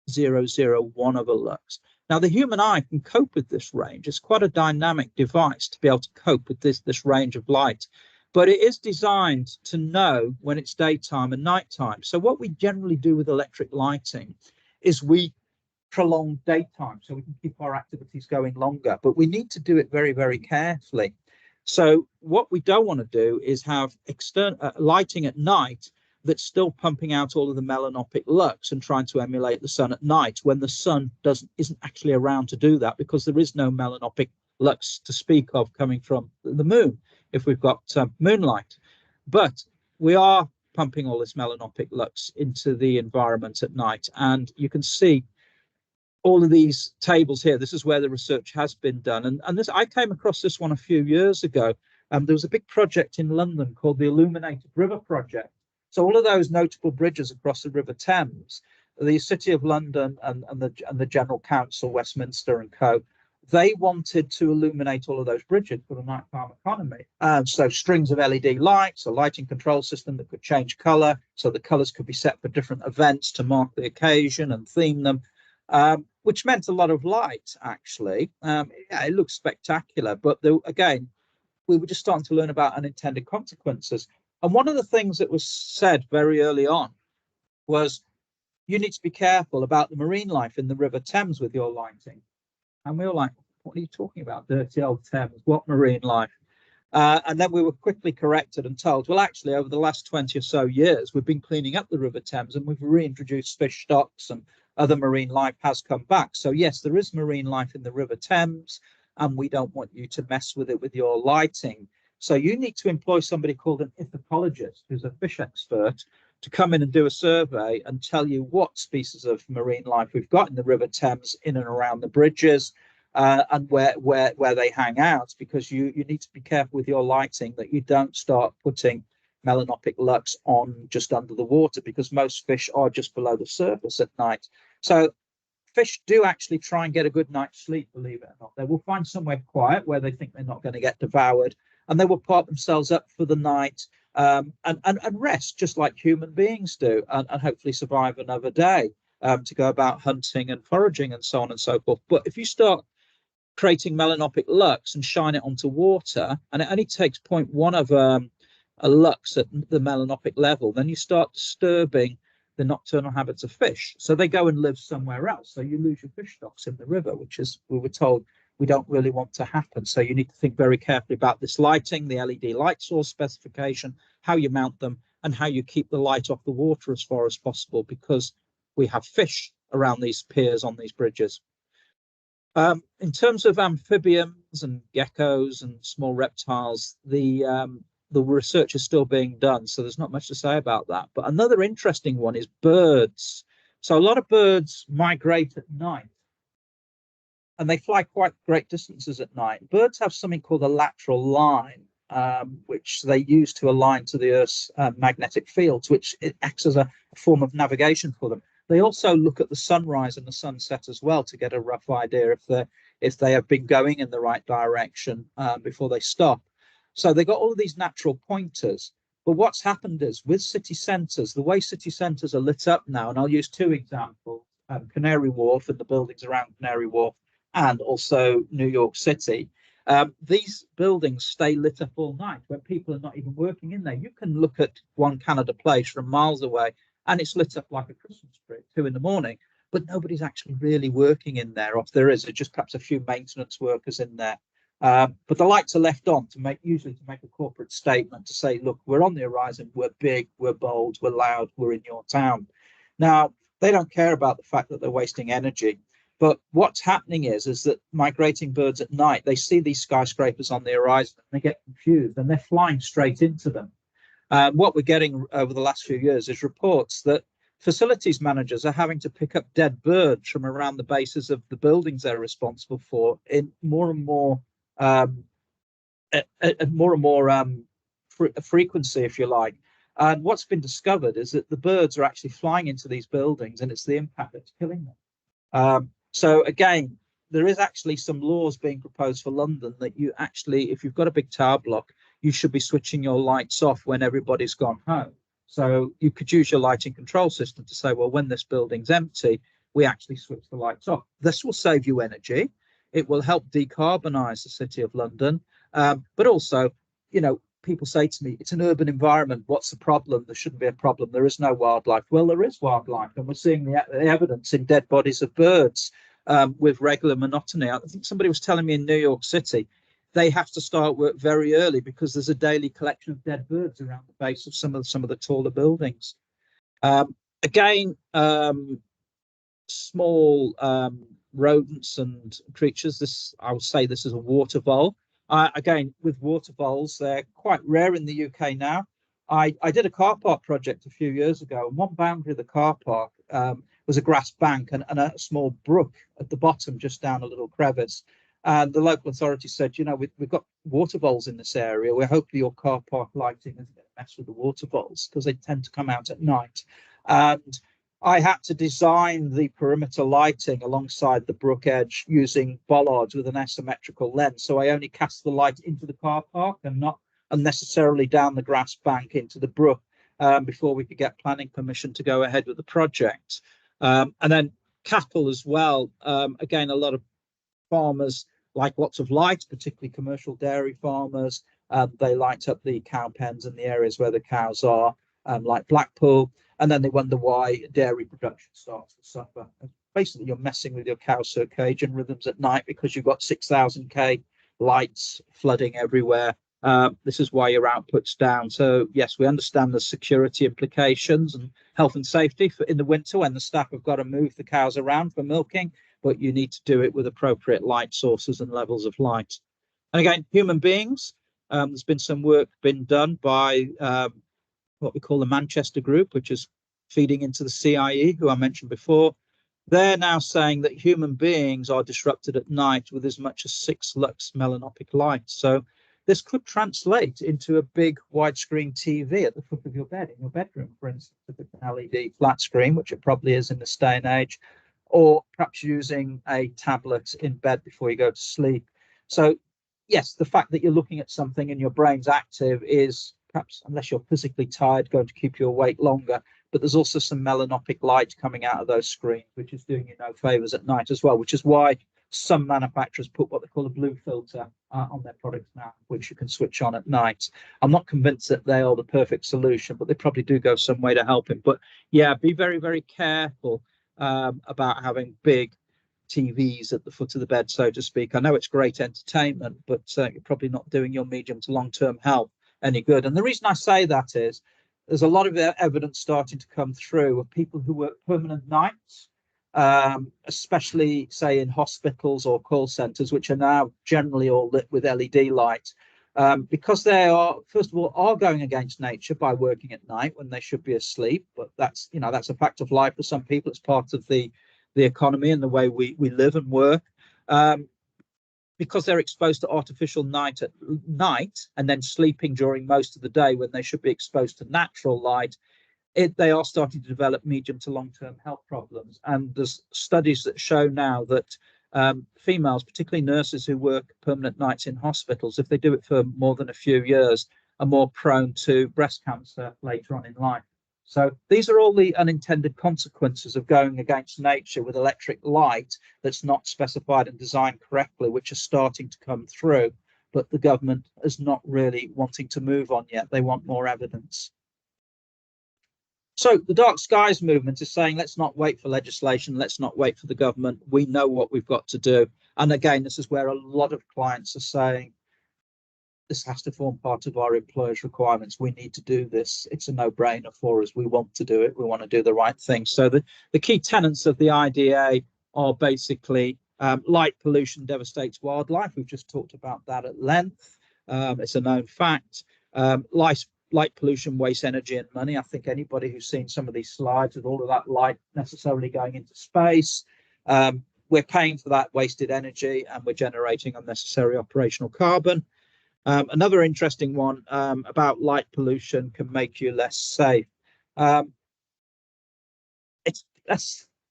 0.001 of a lux. Now, the human eye can cope with this range. It's quite a dynamic device to be able to cope with this range of light. But it is designed to know when it's daytime and nighttime. So what we generally do with electric lighting is we prolong daytime so we can keep our activities going longer. But we need to do it very, very carefully. So what we don't want to do is have external lighting at night that's still pumping out all of the melanopic lux and trying to emulate the sun at night when the sun isn't actually around to do that, because there is no melanopic lux to speak of coming from the moon if we've got moonlight. But we are pumping all this melanopic lux into the environment at night, and you can see all of these tables here. This is where the research has been done. And this, I came across this one a few years ago. There was a big project in London called the Illuminated River Project. So all of those notable bridges across the River Thames, the City of London and the General Council, Westminster and co, they wanted to illuminate all of those bridges for the nighttime economy. So strings of LED lights, a lighting control system that could change color, so the colors could be set for different events to mark the occasion and theme them. Which meant a lot of light, actually. Yeah, it looks spectacular, but again, we were just starting to learn about unintended consequences. And one of the things that was said very early on was, you need to be careful about the marine life in the River Thames with your lighting. And we were like, what are you talking about, dirty old Thames? What marine life? And then we were quickly corrected and told, well, actually, over the last 20 or so years, we've been cleaning up the River Thames and we've reintroduced fish stocks and other marine life has come back. So yes, there is marine life in the River Thames, and we don't want you to mess with it with your lighting. So you need to employ somebody called an ichthyologist, who's a fish expert, to come in and do a survey and tell you what species of marine life we've got in the River Thames, in and around the bridges, and where they hang out, because you need to be careful with your lighting that you don't start putting melanopic lux on just under the water, because most fish are just below the surface at night. So fish do actually try and get a good night's sleep, believe it or not. They will find somewhere quiet where they think they're not going to get devoured, and they will part themselves up for the night, and rest just like human beings do, and hopefully survive another day, to go about hunting and foraging and so on and so forth. But if you start creating melanopic lux and shine it onto water, and it only takes 0.1 of a lux at the melanopic level, then you start disturbing the nocturnal habits of fish. So they go and live somewhere else. So you lose your fish stocks in the river, which is, we were told, we don't really want to happen. So you need to think very carefully about this lighting, the LED light source specification, how you mount them, and how you keep the light off the water as far as possible, because we have fish around these piers on these bridges. In terms of amphibians and geckos and small reptiles, the research is still being done, so there's not much to say about that. But another interesting one is birds. So a lot of birds migrate at night, and they fly quite great distances at night. Birds have something called a lateral line, which they use to align to the Earth's magnetic fields, which it acts as a form of navigation for them. They also look at the sunrise and the sunset as well to get a rough idea if they have been going in the right direction before they stop. So they got all of these natural pointers. But what's happened is, with city centres, the way city centres are lit up now, and I'll use two examples, Canary Wharf and the buildings around Canary Wharf, and also New York City. These buildings stay lit up all night when people are not even working in there. You can look at One Canada Place from miles away, and it's lit up like a Christmas tree at 2 in the morning, but nobody's actually really working in there. Or if there is, it's just perhaps a few maintenance workers in there. But the lights are left on usually to make a corporate statement to say, look, we're on the horizon, we're big, we're bold, we're loud, we're in your town. Now, they don't care about the fact that they're wasting energy. But what's happening is that migrating birds at night, they see these skyscrapers on the horizon, and they get confused, and they're flying straight into them. What we're getting over the last few years is reports that facilities managers are having to pick up dead birds from around the bases of the buildings they're responsible for in more and more frequency, if you like. And what's been discovered is that the birds are actually flying into these buildings, and it's the impact that's killing them. So again, there is actually some laws being proposed for London that you actually, if you've got a big tower block, you should be switching your lights off when everybody's gone home. So you could use your lighting control system to say, well, when this building's empty, we actually switch the lights off. This will save you energy. It will help decarbonize the City of London. But also, you know, people say to me, it's an urban environment. What's the problem? There shouldn't be a problem. There is no wildlife. Well, there is wildlife, and we're seeing the evidence in dead bodies of birds with regular monotony. I think somebody was telling me in New York City, they have to start work very early because there's a daily collection of dead birds around the base of some of the taller buildings. Again, small rodents and creatures. I would say this is a water vole. Again, with water voles, they're quite rare in the UK now. I did a car park project a few years ago, and one boundary of the car park was a grass bank and a small brook at the bottom, just down a little crevice. And the local authority said, you know, we've got water voles in this area. We hope your car park lighting isn't going to mess with the water voles, because they tend to come out at night. And I had to design the perimeter lighting alongside the brook edge using bollards with an asymmetrical lens. So I only cast the light into the car park and not unnecessarily down the grass bank into the brook before we could get planning permission to go ahead with the project. And then cattle as well. Again, a lot of farmers like lots of light, particularly commercial dairy farmers. They light up the cow pens and the areas where the cows are, like Blackpool. And then they wonder why dairy production starts to suffer. Basically, you're messing with your cow circadian rhythms at night because you've got 6,000 K lights flooding everywhere. This is why your output's down. So yes, we understand the security implications and health and safety in the winter when the staff have got to move the cows around for milking, but you need to do it with appropriate light sources and levels of light. And again, human beings, There's been some work been done by what we call the Manchester Group, which is feeding into the CIE, who I mentioned before. They're now saying that human beings are disrupted at night with as much as 6 lux melanopic light. So this could translate into a big widescreen TV at the foot of your bed, in your bedroom, for instance, if it's an LED flat screen, which it probably is in this day and age, or perhaps using a tablet in bed before you go to sleep. So yes, the fact that you're looking at something and your brain's active is perhaps, unless you're physically tired, going to keep you awake longer. But there's also some melanopic light coming out of those screens, which is doing you no favors at night as well, which is why some manufacturers put what they call a blue filter on their products now, which you can switch on at night. I'm not convinced that they are the perfect solution, but they probably do go some way to help him. But yeah, be very, very careful about having big TVs at the foot of the bed, so to speak. I know it's great entertainment, but you're probably not doing your medium to long-term health any good. And the reason I say that is there's a lot of evidence starting to come through of people who work permanent nights, especially say in hospitals or call centres, which are now generally all lit with LED light, because they are, first of all, are going against nature by working at night when they should be asleep. But that's, you know, that's a fact of life for some people. It's part of the economy and the way we live and work. Because they're exposed to artificial light at night and then sleeping during most of the day when they should be exposed to natural light, they are starting to develop medium to long-term health problems. And there's studies that show now that females, particularly nurses who work permanent nights in hospitals, if they do it for more than a few years, are more prone to breast cancer later on in life. So these are all the unintended consequences of going against nature with electric light that's not specified and designed correctly, which are starting to come through. But the government is not really wanting to move on yet. They want more evidence. So the Dark Skies movement is saying, let's not wait for legislation. Let's not wait for the government. We know what we've got to do. And again, this is where a lot of clients are saying, this has to form part of our employers' requirements. We need to do this. It's a no-brainer for us. We want to do it. We want to do the right thing. So the key tenets of the IDA are basically light pollution devastates wildlife. We've just talked about that at length. It's a known fact. Light pollution wastes energy and money. I think anybody who's seen some of these slides with all of that light necessarily going into space, we're paying for that wasted energy and we're generating unnecessary operational carbon. Another interesting one about light pollution can make you less safe. That's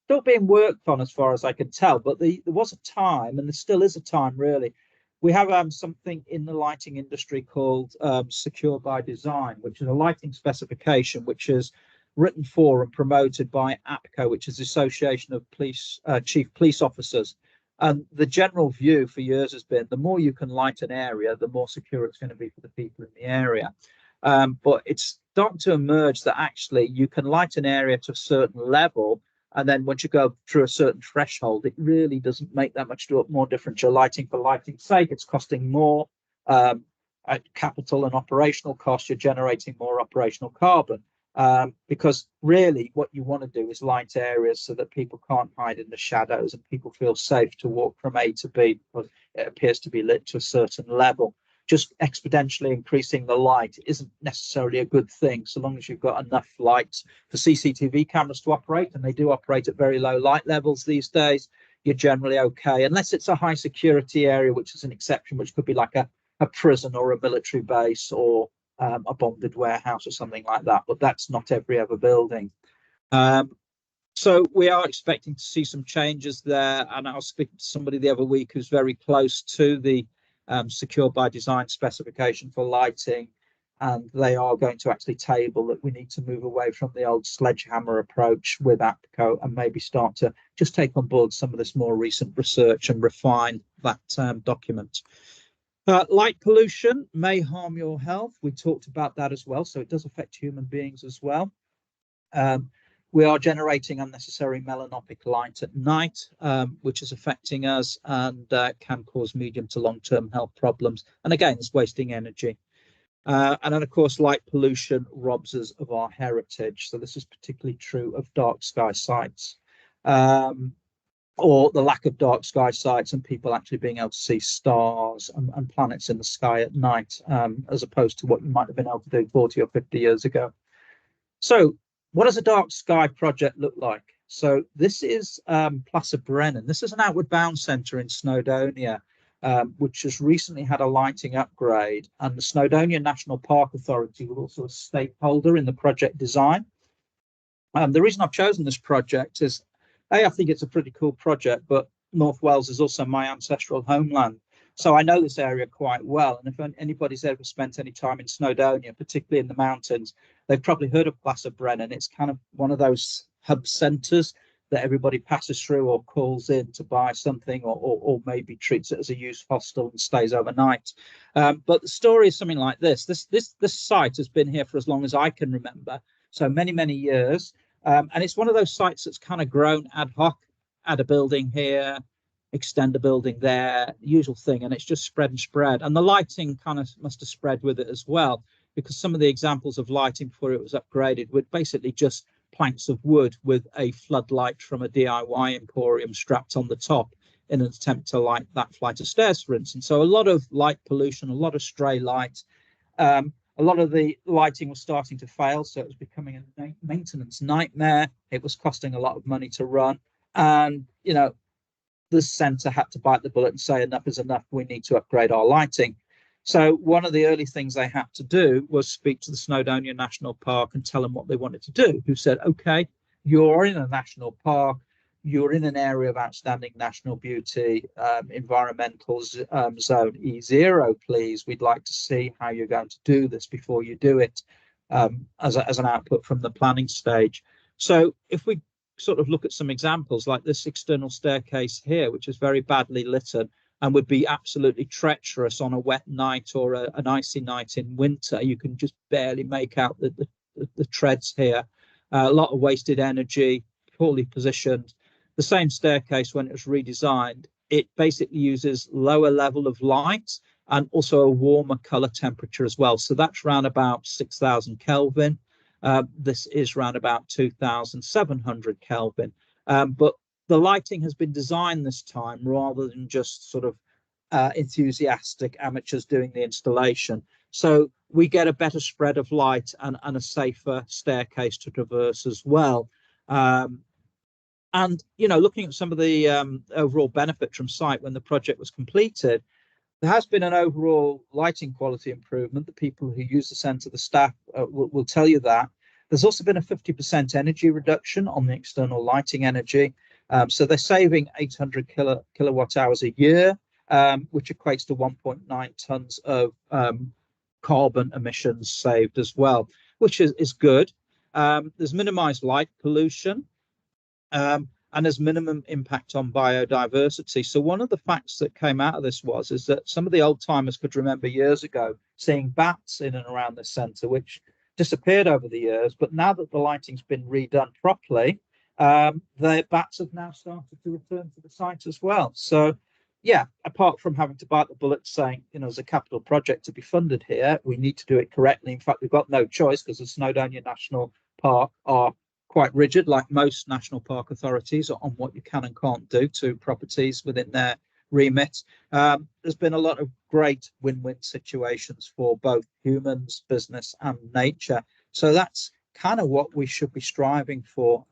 still being worked on as far as I can tell, but there was a time, and there still is a time really. We have something in the lighting industry called Secure by Design, which is a lighting specification which is written for and promoted by APCO, which is the Association of Chief Police Officers. And the general view for years has been the more you can light an area, the more secure it's going to be for the people in the area. But it's starting to emerge that actually you can light an area to a certain level, and then once you go through a certain threshold, it really doesn't make that much more difference. You're lighting for lighting's sake. It's costing more capital and operational costs. You're generating more operational carbon. Because really what you want to do is light areas so that people can't hide in the shadows and people feel safe to walk from A to B because it appears to be lit to a certain level. Just exponentially increasing the light isn't necessarily a good thing, so long as you've got enough light for CCTV cameras to operate, and they do operate at very low light levels these days, you're generally okay, unless it's a high security area, which is an exception, which could be like a prison or a military base or a bonded warehouse or something like that, but that's not every other building. So we are expecting to see some changes there, and I was speaking to somebody the other week who's very close to the Secure by Design specification for lighting, and they are going to actually table that we need to move away from the old sledgehammer approach with APCO and maybe start to just take on board some of this more recent research and refine that document. Light pollution may harm your health. We talked about that as well. So it does affect human beings as well. We are generating unnecessary melanopic light at night, which is affecting us and can cause medium to long-term health problems. And again, it's wasting energy. And then, of course, light pollution robs us of our heritage. So this is particularly true of dark sky sites. or the lack of dark sky sites and people actually being able to see stars and planets in the sky at night, as opposed to what you might have been able to do 40 or 50 years ago. So what does a dark sky project look like? So this is Plaza Brennan. This is an outward bound centre in Snowdonia, which has recently had a lighting upgrade, and the Snowdonia National Park Authority was also a stakeholder in the project design. The reason I've chosen this project is, I think it's a pretty cool project, but North Wales is also my ancestral homeland. So I know this area quite well. And if anybody's ever spent any time in Snowdonia, particularly in the mountains, they've probably heard of Plaza Brennan. It's kind of one of those hub centres that everybody passes through or calls in to buy something, or maybe treats it as a youth hostel and stays overnight. But the story is something like this. This site has been here for as long as I can remember. So many years. And it's one of those sites that's kind of grown ad hoc, add a building here, extend a building there, usual thing, and it's just spread and spread. And the lighting kind of must have spread with it as well, because some of the examples of lighting before it was upgraded were basically just planks of wood with a floodlight from a DIY emporium strapped on the top in an attempt to light that flight of stairs, for instance. So a lot of light pollution, a lot of stray light. A lot of the lighting was starting to fail, so it was becoming a maintenance nightmare. It was costing a lot of money to run. And, you know, the centre had to bite the bullet and say, enough is enough, we need to upgrade our lighting. So one of the early things they had to do was speak to the Snowdonia National Park and tell them what they wanted to do, who said, okay, you're in a national park, you're in an area of outstanding national beauty, environmental zone E0, please. We'd like to see how you're going to do this before you do it, as an output from the planning stage. So if we sort of look at some examples like this external staircase here, which is very badly lit and would be absolutely treacherous on a wet night or an icy night in winter. You can just barely make out the treads here. A lot of wasted energy, poorly positioned. The same staircase, when it was redesigned, it basically uses lower level of light and also a warmer color temperature as well. So that's around about 6,000 Kelvin. This is around about 2,700 Kelvin. But the lighting has been designed this time rather than just sort of enthusiastic amateurs doing the installation. So we get a better spread of light and a safer staircase to traverse as well. And, you know, looking at some of the overall benefit from site when the project was completed, there has been an overall lighting quality improvement. The people who use the centre, the staff will tell you that. There's also been a 50% energy reduction on the external lighting energy. So they're saving 800 kilowatt hours a year, which equates to 1.9 tons of carbon emissions saved as well, which is good. There's minimized light pollution. And there's minimum impact on biodiversity. So one of the facts that came out of this is that some of the old timers could remember years ago seeing bats in and around the centre, which disappeared over the years. But now that the lighting's been redone properly, the bats have now started to return to the site as well. So yeah, apart from having to bite the bullet saying, you know, as a capital project to be funded here, we need to do it correctly. In fact, we've got no choice because the Snowdonia National Park are quite rigid, like most national park authorities, on what you can and can't do to properties within their remit. There's been a lot of great win-win situations for both humans, business and nature. So that's kind of what we should be striving for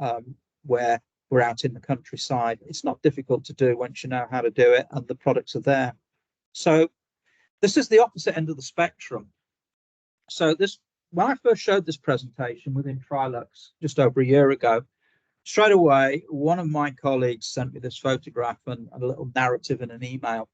where we're out in the countryside. It's not difficult to do once you know how to do it and the products are there. So this is the opposite end of the spectrum. So when I first showed this presentation within Trilux just over a year ago, straight away, one of my colleagues sent me this photograph and a little narrative in an email.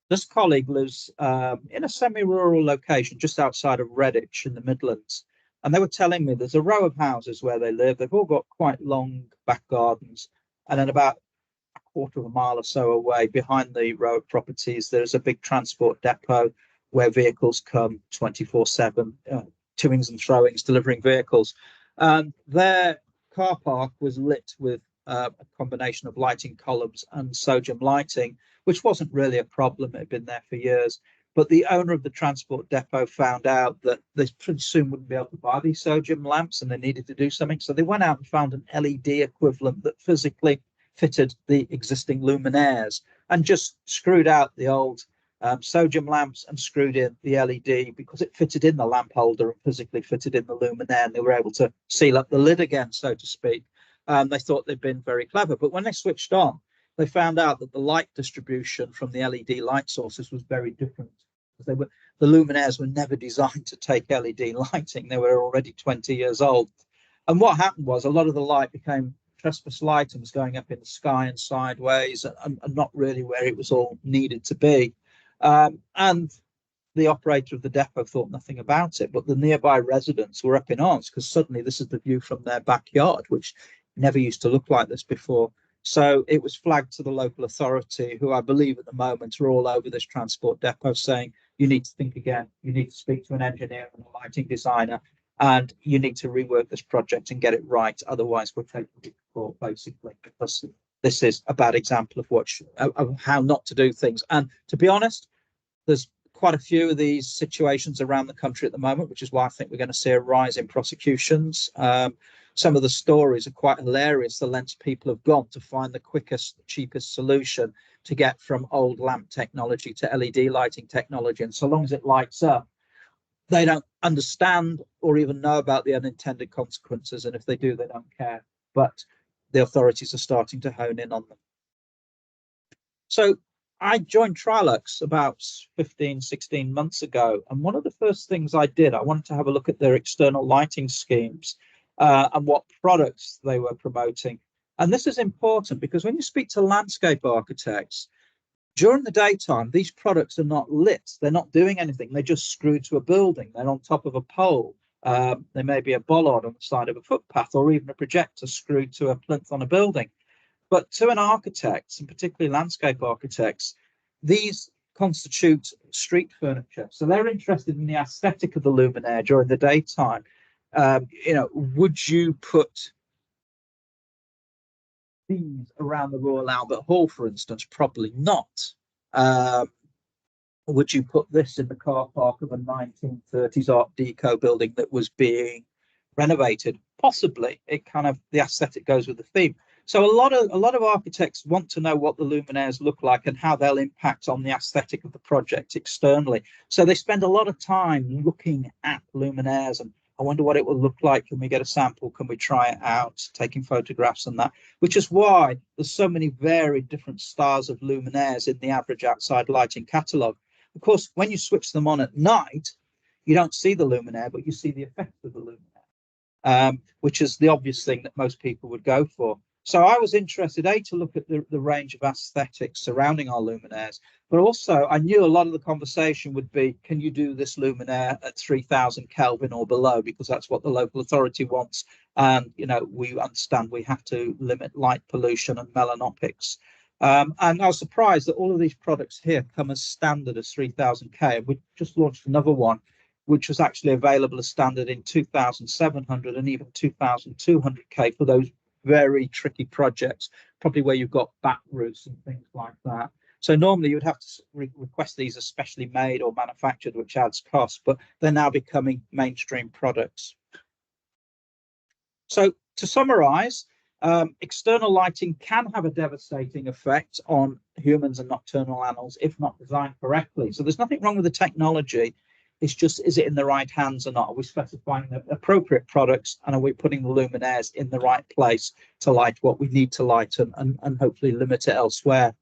This colleague lives in a semi-rural location just outside of Redditch in the Midlands. And they were telling me there's a row of houses where they live. They've all got quite long back gardens. And then about a quarter of a mile or so away, behind the row of properties, there's a big transport depot where vehicles come 24/7, toings and throwings, delivering vehicles. Their car park was lit with a combination of lighting columns and sodium lighting, which wasn't really a problem. It had been there for years. But the owner of the transport depot found out that they pretty soon wouldn't be able to buy these sodium lamps and they needed to do something. So they went out and found an LED equivalent that physically fitted the existing luminaires and just screwed out the old sodium lamps and screwed in the LED because it fitted in the lamp holder and physically fitted in the luminaire, and they were able to seal up the lid again, so to speak. They thought they'd been very clever, but when they switched on, they found out that the light distribution from the LED light sources was very different. The luminaires were never designed to take LED lighting. They were already 20 years old. And what happened was a lot of the light became trespass light and was going up in the sky and sideways and not really where it was all needed to be. And the operator of the depot thought nothing about it, but the nearby residents were up in arms because suddenly this is the view from their backyard, which never used to look like this before. So it was flagged to the local authority, who I believe at the moment are all over this transport depot, saying you need to think again, you need to speak to an engineer and a lighting designer, and you need to rework this project and get it right. Otherwise, we're taking it to court, basically, because this is a bad example of how not to do things. And to be honest, there's quite a few of these situations around the country at the moment, which is why I think we're going to see a rise in prosecutions. Some of the stories are quite hilarious, the lengths people have gone to find the quickest, cheapest solution to get from old lamp technology to LED lighting technology. And so long as it lights up, they don't understand or even know about the unintended consequences. And if they do, they don't care. But the authorities are starting to hone in on them. So I joined Trilux about 15, 16 months ago. And one of the first things I did, I wanted to have a look at their external lighting schemes and what products they were promoting. And this is important because when you speak to landscape architects, during the daytime, these products are not lit. They're not doing anything. They're just screwed to a building. They're on top of a pole. There may be a bollard on the side of a footpath or even a projector screwed to a plinth on a building. But to an architect, and particularly landscape architects, these constitute street furniture. So they're interested in the aesthetic of the luminaire during the daytime. Would you put these around the Royal Albert Hall, for instance? Probably not. Would you put this in the car park of a 1930s Art Deco building that was being renovated? Possibly. The aesthetic goes with the theme. So a lot of architects want to know what the luminaires look like and how they'll impact on the aesthetic of the project externally. So they spend a lot of time looking at luminaires and I wonder what it will look like. Can we get a sample? Can we try it out? Taking photographs and that, which is why there's so many varied different styles of luminaires in the average outside lighting catalogue. Of course, when you switch them on at night, you don't see the luminaire, but you see the effects of the luminaire, which is the obvious thing that most people would go for. So I was interested, to look at the range of aesthetics surrounding our luminaires, but also I knew a lot of the conversation would be, can you do this luminaire at 3000 Kelvin or below? Because that's what the local authority wants. And, we understand we have to limit light pollution and melanopics. And I was surprised that all of these products here come as standard as 3000K. And we just launched another one, which was actually available as standard in 2700 and even 2200K for those very tricky projects, probably where you've got back roofs and things like that. So normally you would have to request these as specially made or manufactured, which adds cost, but they're now becoming mainstream products. So to summarize, external lighting can have a devastating effect on humans and nocturnal animals if not designed correctly. So there's nothing wrong with the technology. It's just, is it in the right hands or not? Are we specifying the appropriate products and are we putting the luminaires in the right place to light what we need to light and hopefully limit it elsewhere?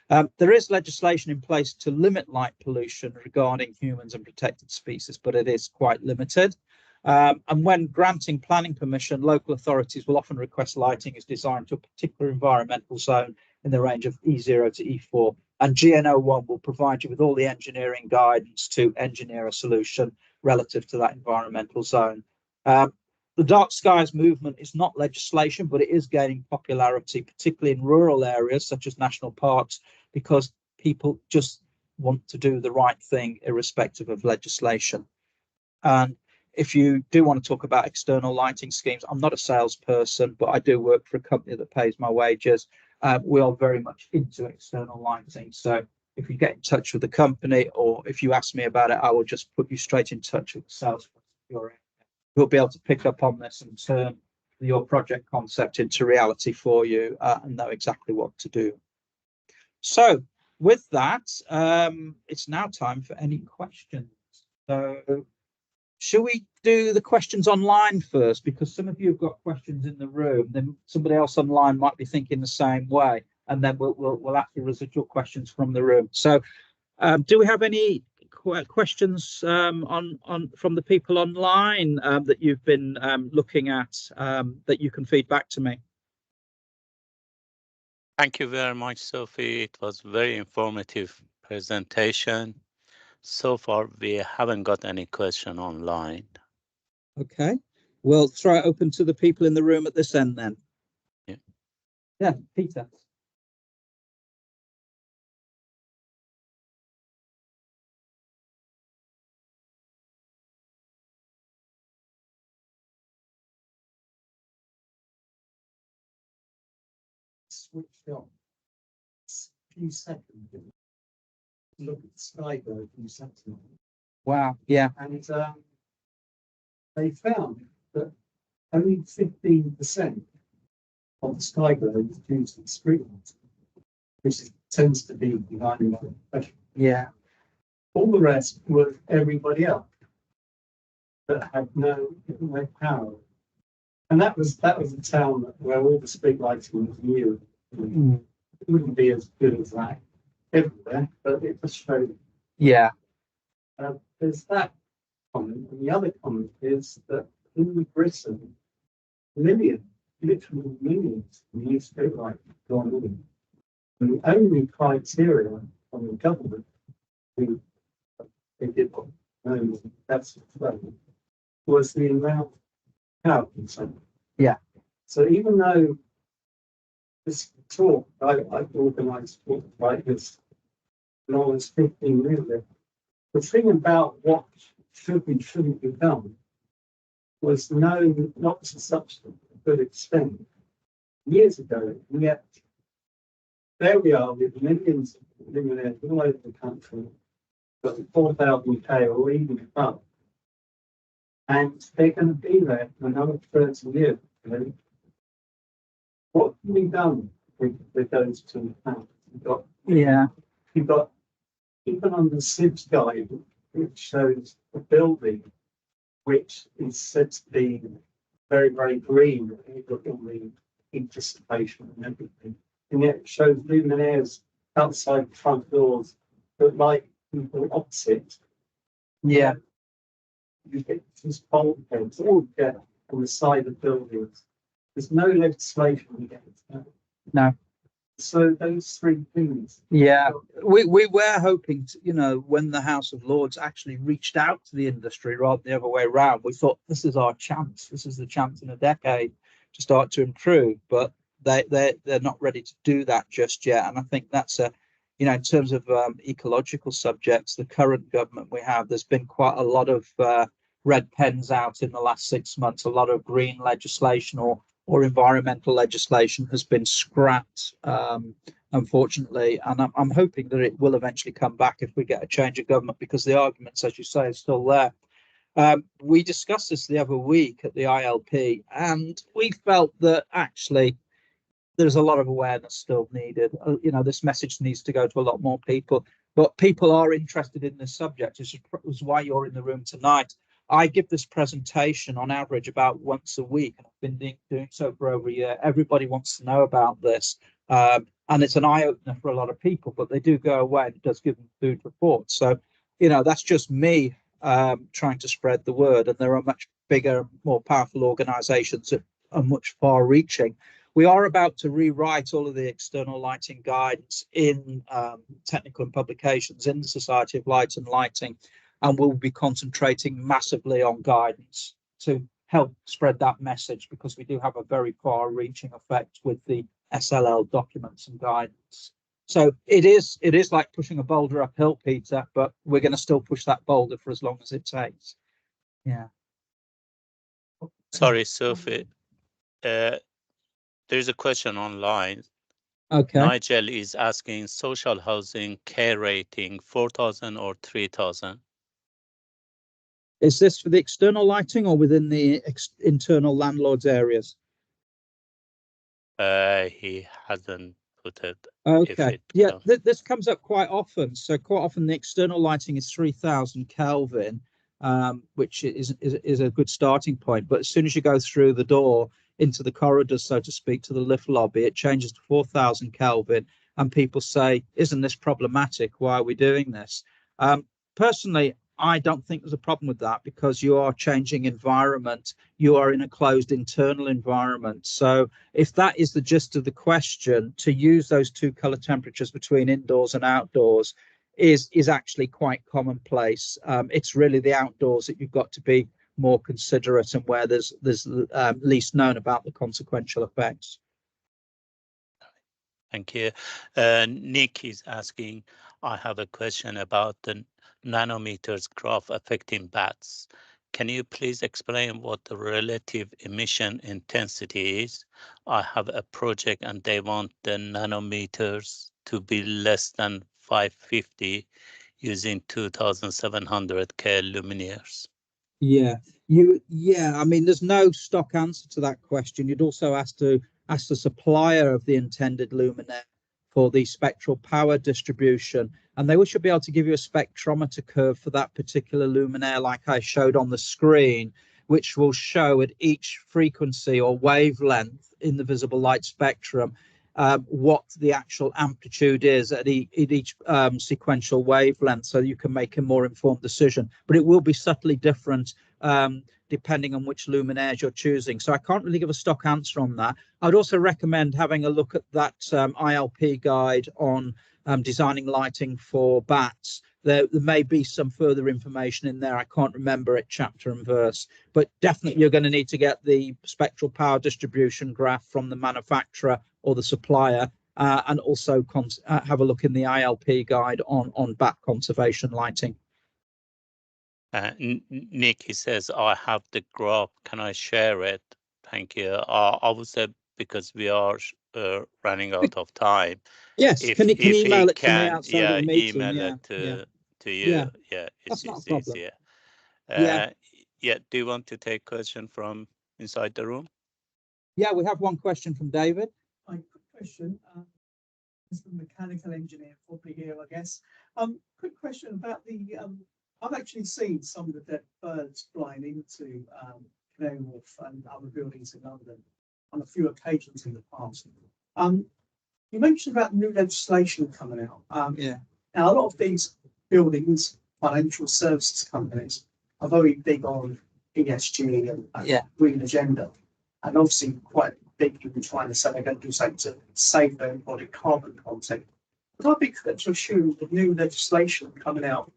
There is legislation in place to limit light pollution regarding humans and protected species, but it is quite limited. And when granting planning permission, local authorities will often request lighting is designed to a particular environmental zone in the range of E0 to E4. And GN01 will provide you with all the engineering guidance to engineer a solution relative to that environmental zone. The dark skies movement is not legislation, but it is gaining popularity, particularly in rural areas such as national parks, because people just want to do the right thing irrespective of legislation. And if you do want to talk about external lighting schemes, I'm not a salesperson, but I do work for a company that pays my wages. We are very much into external lighting. So if you get in touch with the company or if you ask me about it, I will just put you straight in touch with the salesperson. You'll be able to pick up on this and turn your project concept into reality for you and know exactly what to do. So with that, it's now time for any questions. So shall we do the questions online first? Because some of you have got questions in the room, then somebody else online might be thinking the same way, and then we'll ask the residual questions from the room. So do we have any questions from the people online that you've been looking at that you can feed back to me? Thank you very much, Sophie. It was very informative presentation. So far, we haven't got any question online. Okay, we'll throw it open to the people in the room at this end then. Yeah, Peter. Switched on. A few seconds. Look at the sky go a few seconds. Wow, yeah. And they found that only 15% of the sky glow is due to the street lights, which tends to be behind the pressure. Yeah. All the rest was everybody else that had no power. And that was a town where all the street lighting was new. Mm. It wouldn't be as good as that everywhere, but it just showed. Yeah. There's that comment, and the other comment is that in Britain, literally millions of new streetlights have gone in. And the only criteria from the government who they did what known as that's was the amount of power consumption. Yeah. So even though this talk, I've organised talks like this when I was 15 years ago, the thing about what should be, shouldn't be done was known not to such a good extent years ago, and yet there we are with millions of luminaires all over the country, but 4,000K or even above, and they're going to be there for another 30 years. Really. What can be done with those two accounts? You've got even on the CIBSE guide, which shows a building which is said to be very, very green. You've got all the heat dissipation and everything. And yet it shows luminaires outside the front doors, but like people opposite. Yeah. You get these bulkheads all together on the side of buildings. There's no legislation against that. No. So those three things. Yeah, we were hoping to, you know, when the House of Lords actually reached out to the industry rather than the other way around, we thought this is our chance. This is the chance in a decade to start to improve, but they're not ready to do that just yet. And I think that's a, you know, in terms of ecological subjects, the current government we have, there's been quite a lot of red pens out in the last 6 months. A lot of green legislation or environmental legislation has been scrapped, unfortunately, and I'm hoping that it will eventually come back if we get a change of government, because the arguments, as you say, are still there. We discussed this the other week at the ILP, and we felt that actually there's a lot of awareness still needed. You know, this message needs to go to a lot more people, but people are interested in this subject, which is why you're in the room tonight. I give this presentation on average about once a week, and I've been doing so for over a year. Everybody wants to know about this, and it's an eye-opener for a lot of people, but they do go away and it does give them food for thought. So, you know, that's just me trying to spread the word, and there are much bigger, more powerful organizations that are much far-reaching. We are about to rewrite all of the external lighting guidance in technical and publications in the Society of Light and Lighting, and we'll be concentrating massively on guidance to help spread that message, because we do have a very far-reaching effect with the SLL documents and guidance. So it is like pushing a boulder uphill, Peter, but we're going to still push that boulder for as long as it takes. Yeah. Sorry, Sophie. There's a question online. Okay. Nigel is asking social housing K rating 4,000 or 3,000. Is this for the external lighting or within the internal landlords areas? He hasn't put it. Okay, yeah, this comes up quite often. So quite often the external lighting is 3000 Kelvin, which is a good starting point. But as soon as you go through the door into the corridors, so to speak, to the lift lobby, it changes to 4000 Kelvin. And people say, isn't this problematic? Why are we doing this? Personally, I don't think there's a problem with that because you are changing environment. You are in a closed internal environment. So if that is the gist of the question, to use those two color temperatures between indoors and outdoors is actually quite commonplace. It's really the outdoors that you've got to be more considerate and where there's least known about the consequential effects. Thank you. Nick is asking, I have a question about the nanometers graph affecting bats. Can you please explain what the relative emission intensity is? I have a project and they want the nanometers to be less than 550 using 2700K luminaires. Yeah, I mean, there's no stock answer to that question. You'd also ask the supplier of the intended luminaire for the spectral power distribution, and they should be able to give you a spectrometer curve for that particular luminaire, like I showed on the screen, which will show at each frequency or wavelength in the visible light spectrum what the actual amplitude is at each sequential wavelength, so you can make a more informed decision. But it will be subtly different depending on which luminaires you're choosing. So I can't really give a stock answer on that. I'd also recommend having a look at that ILP guide on designing lighting for bats. There may be some further information in there. I can't remember it chapter and verse, but definitely you're going to need to get the spectral power distribution graph from the manufacturer or the supplier, and also have a look in the ILP guide on bat conservation lighting. Nick, he says, I have the graph. Can I share it? Thank you. I would say because we are running out of time. Yes, can you email it to me outside of the meeting? Email it to you. Yeah, that's not a problem. easier. Yeah. Do you want to take question from inside the room? Yeah, we have one question from David. Quick question. This is the mechanical engineer probably here, I guess. Quick question about the. I've actually seen some of the dead birds flying into Canary Wharf and other buildings in London on a few occasions in the past. You mentioned about new legislation coming out. Yeah. Now, a lot of these buildings, financial services companies, are very big on ESG and green agenda, and obviously quite big in trying to say they're going to do something to save their embodied carbon content. Would I be correct to assume the new legislation coming out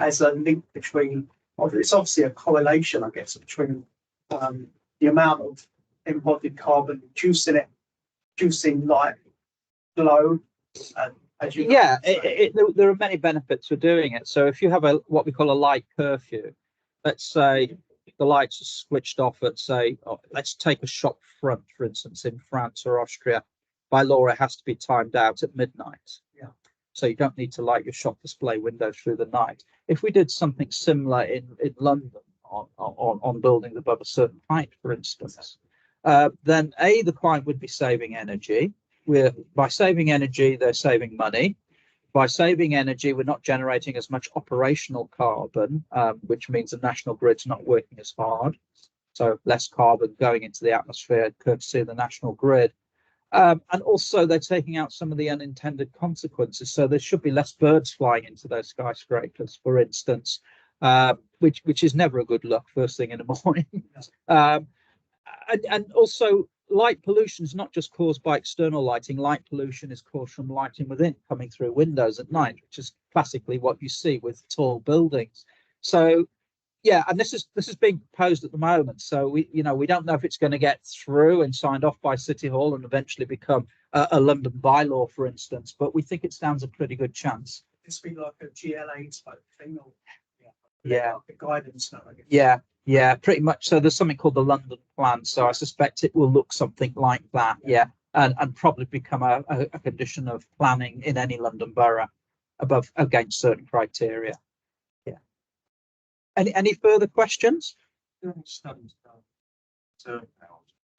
as a link between, well, it's obviously a correlation, I guess, between the amount of embodied carbon, reducing light flow, and as you there are many benefits for doing it. So if you have what we call a light curfew, let's say the lights are switched off at, say, let's take a shop front, for instance, in France or Austria. By law, it has to be timed out at midnight. Yeah. So you don't need to light your shop display window through the night. If we did something similar in London on buildings above a certain height, for instance, then the client would be saving energy. By saving energy, they're saving money. By saving energy, we're not generating as much operational carbon, which means the national grid's not working as hard. So less carbon going into the atmosphere courtesy of the national grid. And also they're taking out some of the unintended consequences. So there should be less birds flying into those skyscrapers, for instance, which is never a good look first thing in the morning. And also light pollution is not just caused by external lighting. Light pollution is caused from lighting within coming through windows at night, which is classically what you see with tall buildings. So yeah, and this is being proposed at the moment. So we don't know if it's going to get through and signed off by City Hall and eventually become a London bylaw, for instance. But we think it stands a pretty good chance. This be like a GLA type thing, or like a guidance now, I guess. Yeah, pretty much. So there's something called the London Plan. So I suspect it will look something like that. Yeah, and probably become a condition of planning in any London borough against certain criteria. Any further questions? So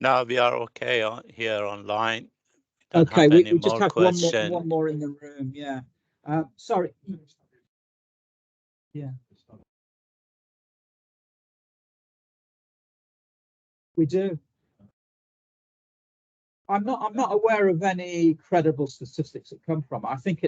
No, we are okay here online. Don't Okay, have we any just more have question. one more in the room. Yeah. Sorry. Yeah. We do. I'm not aware of any credible statistics that come from it. I think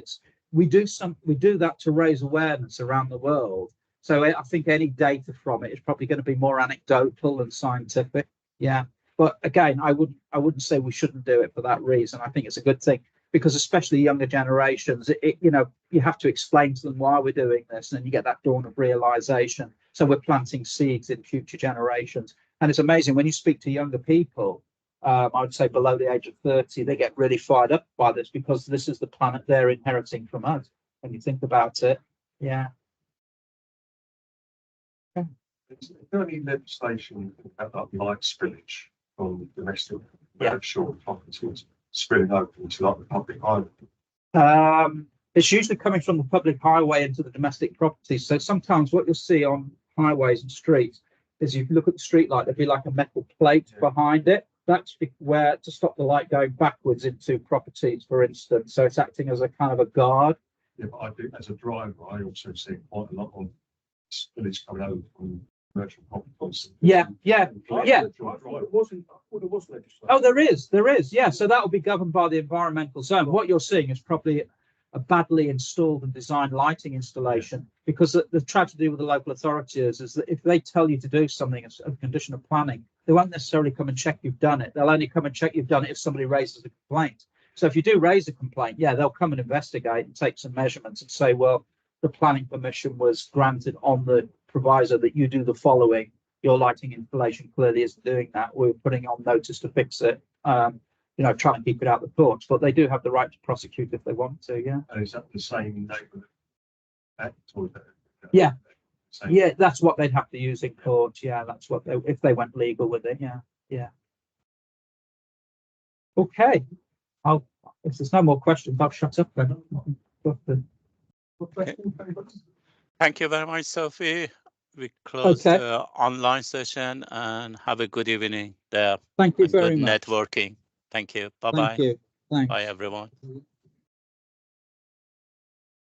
we do that to raise awareness around the world. So I think any data from it is probably going to be more anecdotal than scientific. Yeah. But again, I wouldn't say we shouldn't do it for that reason. I think it's a good thing because especially younger generations, you have to explain to them why we're doing this, and then you get that dawn of realization. So we're planting seeds in future generations. And it's amazing when you speak to younger people, I would say below the age of 30, they get really fired up by this because this is the planet they're inheriting from us. When you think about it, yeah. Is there any legislation about light spillage from domestic commercial properties spilling over into like the public highway? It's usually coming from the public highway into the domestic properties. So sometimes what you'll see on highways and streets is if you look at the street light, there'll be like a metal plate behind it. That's where to stop the light going backwards into properties, for instance. So it's acting as a kind of a guard. Yeah, but I do, as a driver, I also see quite a lot of spillage coming over from commercial properties. Yeah. It wasn't legislation. Oh, there is. Yeah. So that will be governed by the environmental zone. What you're seeing is probably a badly installed and designed lighting installation, because the tragedy with the local authorities is that if they tell you to do something as a condition of planning, they won't necessarily come and check you've done it. They'll only come and check you've done it if somebody raises a complaint. So if you do raise a complaint, yeah, they'll come and investigate and take some measurements and say, well, the planning permission was granted on the proviso that you do the following. Your lighting installation clearly isn't doing that. We're putting on notice to fix it. Try and keep it out of the courts, but they do have the right to prosecute if they want to. Yeah. And is that the same neighbourhood act or is that, Yeah. same? Yeah, that's what they'd have to use in court. Yeah, that's what if they went legal with it. Yeah. Okay. If there's no more questions, I'll shut up then. Thank you very much, Sophie. We close Okay. the online session and have a good evening there. Thank you and very good much. networking. Thank you. Bye-bye. Thank you. Thanks. Bye, everyone.